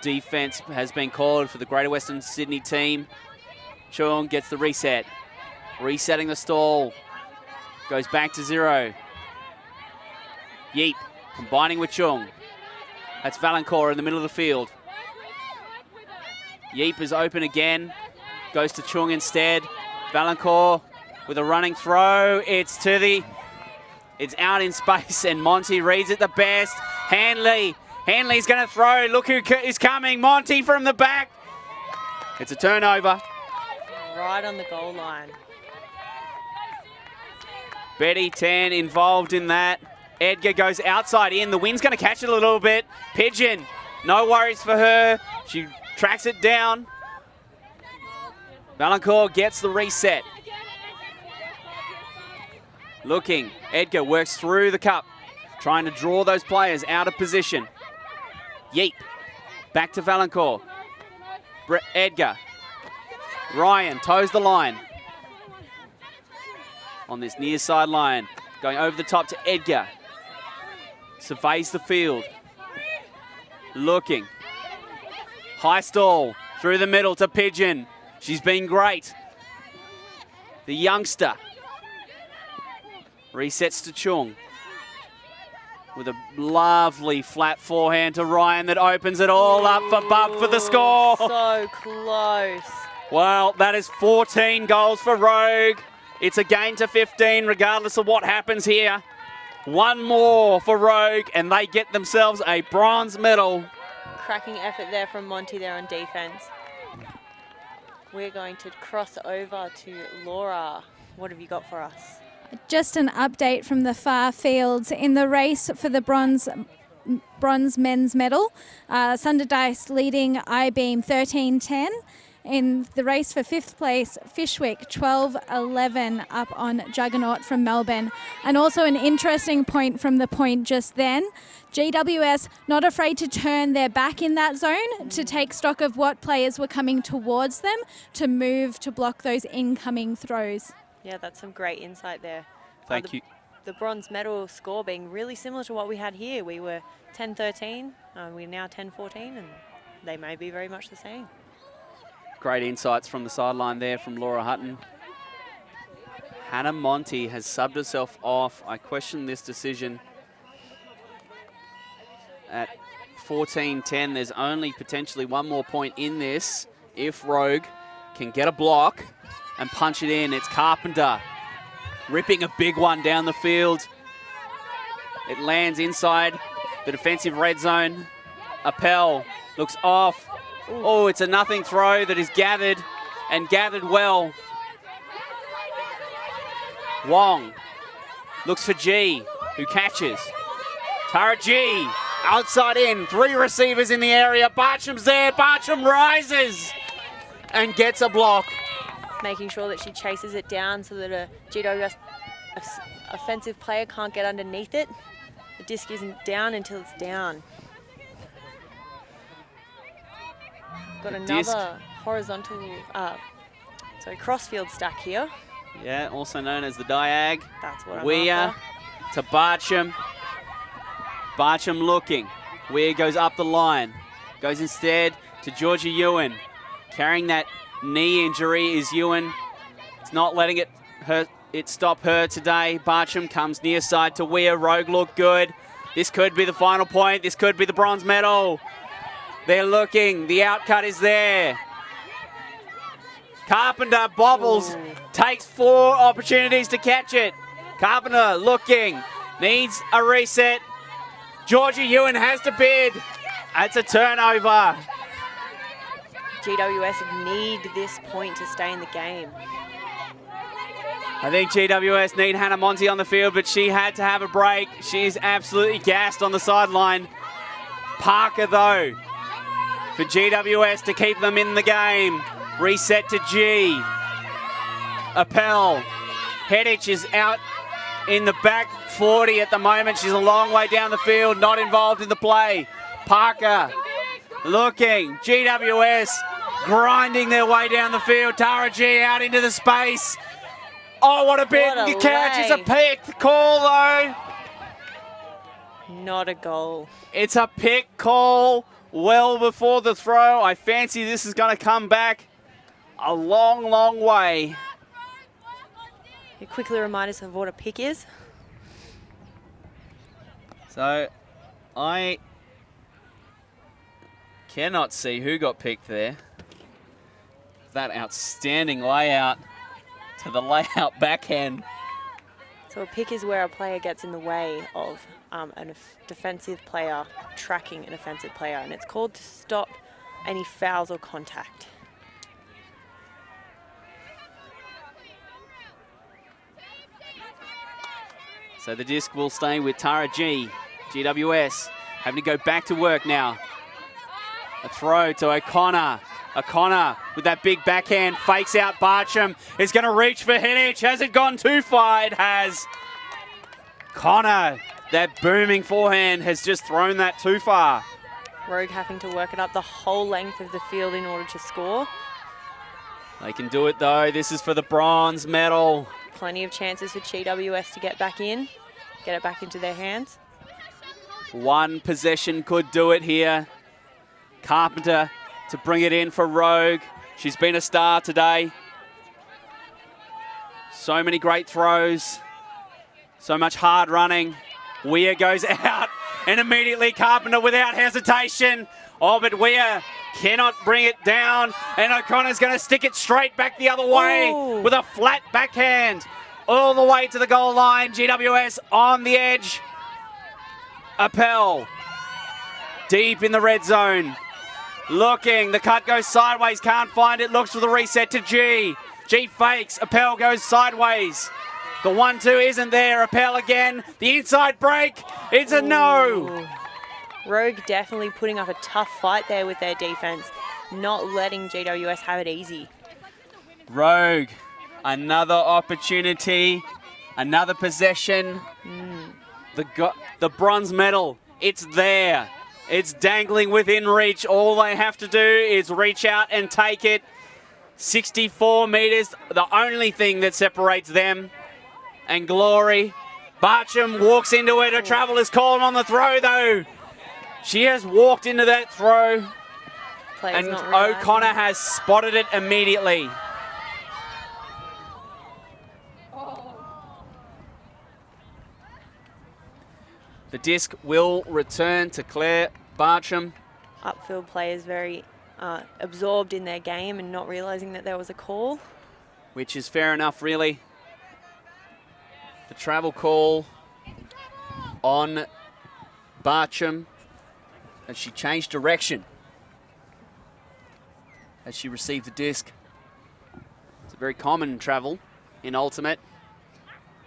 defense has been called for the Greater Western Sydney team. Chung gets the reset. Resetting the stall. Goes back to 0. Yeep combining with Chung. That's Valancourt in the middle of the field. Yeep is open again. Goes to Chung instead. Valancourt with a running throw. It's out in space and Monty reads it the best. Hanley's going to throw. Look who is coming. Monty from the back. It's a turnover. Right on the goal line. Betty Tan involved in that. Edgar goes outside in. The wind's going to catch it a little bit. Pigeon, no worries for her. She tracks it down. Valancourt gets the reset. Looking. Edgar works through the cup. Trying to draw those players out of position. Yeep. Back to Valancourt. Edgar. Ryan toes the line. On this near sideline. Going over the top to Edgar. Surveys the field. Looking. High stall. Through the middle to Pigeon. She's been great. The youngster. Resets to Chung. With a lovely flat forehand to Ryan that opens it all up for Bub for the score. So close. Well, that is 14 goals for Rogue. It's a gain to 15 regardless of what happens here. 1 more for Rogue and they get themselves a bronze medal. Cracking effort there from Monty there on defense. We're going to cross over to Laura. What have you got for us? Just an update from the far fields in the race for the bronze men's medal. Sunderdice leading I-Beam 13-10. In the race for 5th place, Fishwick 12-11 up on Juggernaut from Melbourne. And also an interesting point from the point just then, GWS not afraid to turn their back in that zone to take stock of what players were coming towards them to move to block those incoming throws. Yeah, that's some great insight there. Thank you. The bronze medal score being really similar to what we had here. We were 10-13, we're now 10-14, and they may be very much the same. Great insights from the sideline there from Laura Hutton. Hannah Monty has subbed herself off. I question this decision. At 14-10, there's only potentially one more point in this if Rogue can get a block and punch it in. It's Carpenter ripping a big one down the field. It lands inside the defensive red zone. Appel looks off. Oh, it's a nothing throw that is gathered and gathered well. Wong looks for G, who catches. Tara G, outside in, 3 receivers in the area. Bartram's there, Bartram rises and gets a block. Making sure that she chases it down so that a GWS offensive player can't get underneath it. The disc isn't down until it's down. Got another horizontal, crossfield stack here. Yeah, also known as the diag. That's what I'm Weir after. to Bartram. Bartram looking. Weir goes up the line. Goes instead to Georgia Ewan. Carrying that knee injury is Ewan. It's not letting it stop her today. Bartram comes near side to Weir. Rogue look good. This could be the final point. This could be the bronze medal. They're looking. The outcut is there. Carpenter bobbles. Takes 4 opportunities to catch it. Carpenter looking. Needs a reset. Georgia Ewan has to bid. It's a turnover. GWS need this point to stay in the game. I think GWS need Hannah Monty on the field, but she had to have a break. She is absolutely gassed on the sideline. Parker, though, for GWS to keep them in the game. Reset to G. Appel. Hedich is out in the back 40 at the moment. She's a long way down the field, not involved in the play. Parker looking. GWS grinding their way down the field. Tara G out into the space. Oh, what a big catch. It's a pick call, though. Not a goal. It's a pick call well before the throw. I fancy this is going to come back a long, long way. You quickly remind us of what a pick is. So, I cannot see who got picked there. That outstanding layout to the layout backhand. So a pick is where a player gets in the way of a defensive player tracking an offensive player, and it's called to stop any fouls or contact. So the disc will stay with Tara G. GWS having to go back to work now. A throw to O'Connor. O'Connor with that big backhand, fakes out Bartram. Is going to reach for Hedich. Has it gone too far? It has. Connor, that booming forehand has just thrown that too far. Rogue having to work it up the whole length of the field in order to score. They can do it though. This is for the bronze medal. Plenty of chances for GWS to get back in, get it back into their hands. One possession could do it here. Carpenter to bring it in for Rogue. She's been a star today. So many great throws. So much hard running. Weir goes out and immediately Carpenter without hesitation. Oh, but Weir cannot bring it down. And O'Connor's going to stick it straight back the other way with a flat backhand. All the way to the goal line. GWS on the edge. Appel deep in the red zone. Looking, the cut goes sideways, can't find it, looks for the reset to G. G fakes, Appel goes sideways. The 1-2 isn't there, Appel again. The inside break, it's a no. Rogue definitely putting up a tough fight there with their defense, not letting GWS have it easy. Rogue, another opportunity, another possession. The bronze medal, it's there. It's dangling within reach. All they have to do is reach out and take it. 64 metres, the only thing that separates them and glory. Bartram walks into it. A travel is called on the throw, though. She has walked into that throw. Player's and O'Connor has spotted it immediately. The disc will return to Claire Bartram. Upfield players very absorbed in their game and not realising that there was a call. Which is fair enough, really. The travel call on Bartram as she changed direction as she received the disc. It's a very common travel in Ultimate.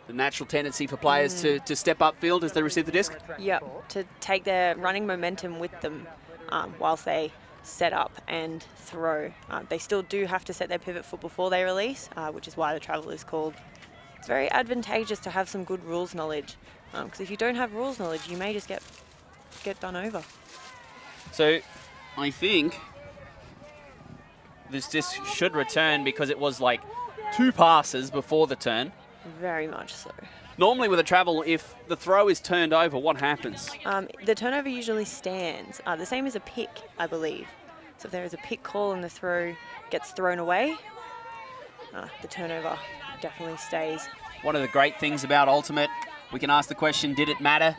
The natural tendency for players to step upfield as they receive the disc. Yep, to take their running momentum with them whilst they set up and throw. They still do have to set their pivot foot before they release, which is why the travel is called. It's very advantageous to have some good rules knowledge, because if you don't have rules knowledge, you may just get done over. So I think this disc should return because it was like 2 passes before the turn. Very much so. Normally with a travel, if the throw is turned over, what happens? The turnover usually stands, the same as a pick, I believe. So if there is a pick call and the throw gets thrown away, the turnover definitely stays. One of the great things about Ultimate, we can ask the question, did it matter?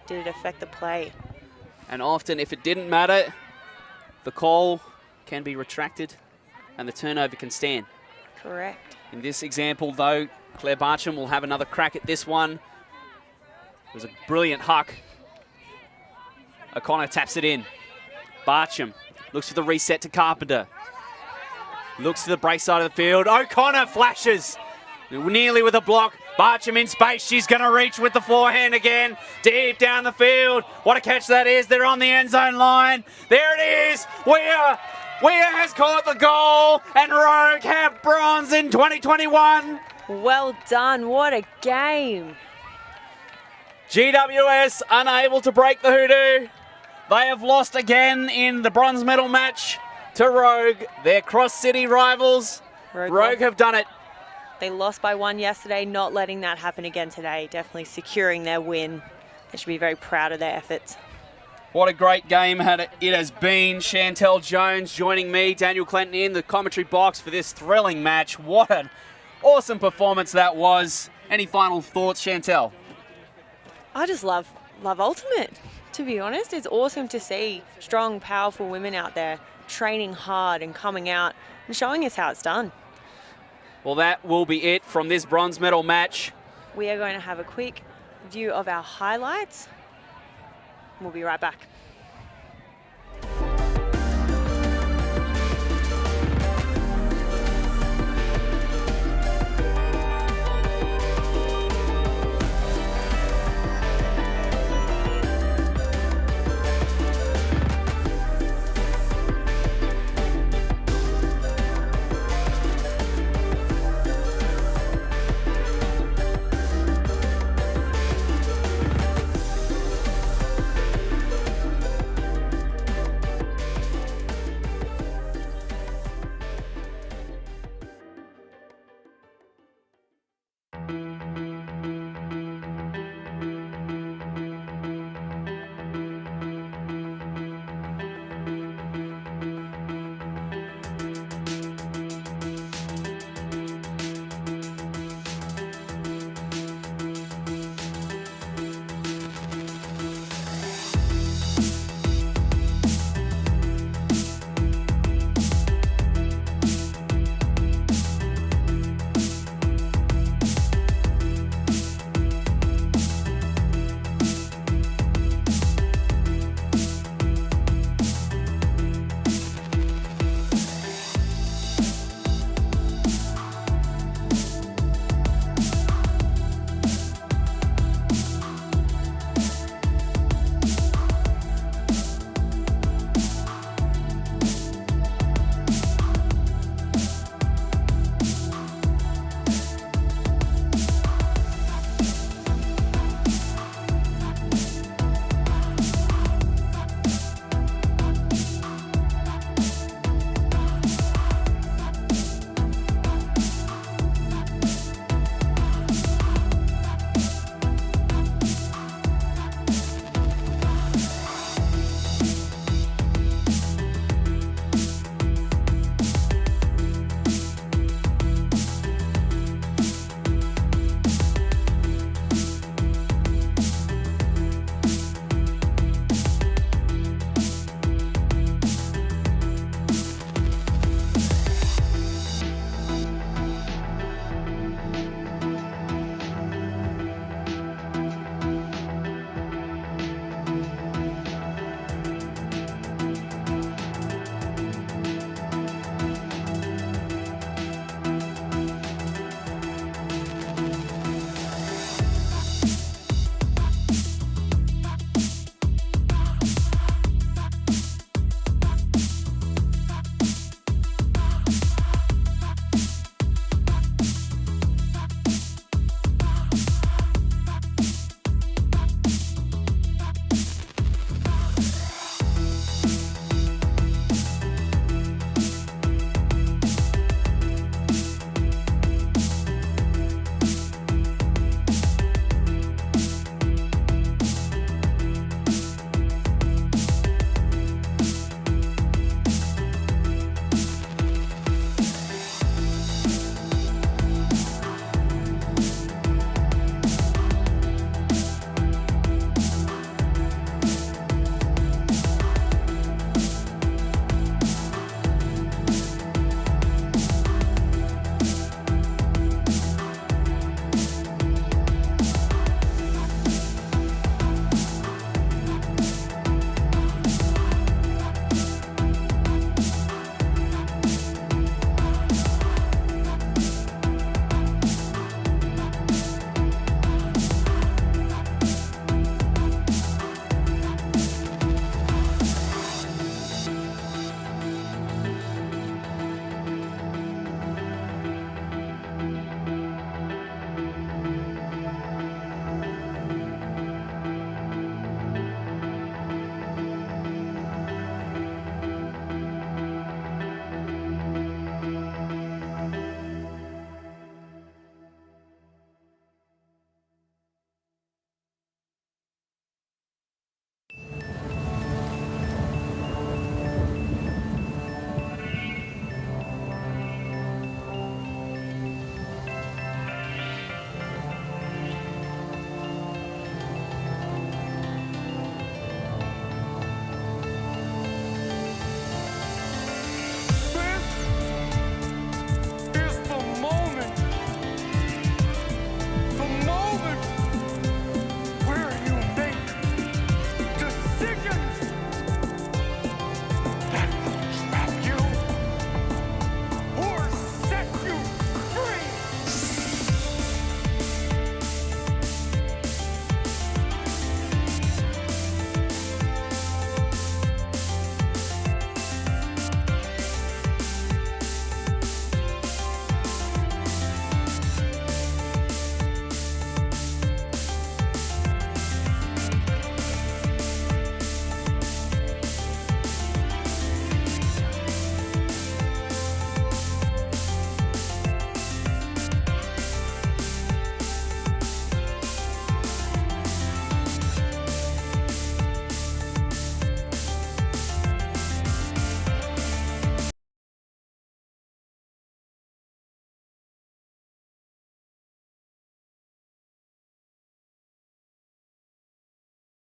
Did it affect the play? And often, if it didn't matter, the call can be retracted and the turnover can stand. Correct. In this example, though, Claire Bartram will have another crack at this one. It was a brilliant huck. O'Connor taps it in. Bartram looks for the reset to Carpenter. Looks to the break side of the field. O'Connor flashes. Nearly with a block. Bartram in space. She's going to reach with the forehand again. Deep down the field. What a catch that is. They're on the end zone line. There it is. Weir has caught the goal, and Rogue have bronze in 2021. Well done. What a game. GWS unable to break the hoodoo. They have lost again in the bronze medal match to Rogue, their cross-city rivals. Rogue have done it. They lost by 1 yesterday, not letting that happen again today. Definitely securing their win. They should be very proud of their efforts. What a great game it has been. Chantel Jones joining me, Daniel Clinton in the commentary box for this thrilling match. What an awesome performance that was. Any final thoughts, Chantel? I just love Ultimate, to be honest. It's awesome to see strong, powerful women out there training hard and coming out and showing us how it's done. Well, that will be it from this bronze medal match. We are going to have a quick view of our highlights. We'll be right back.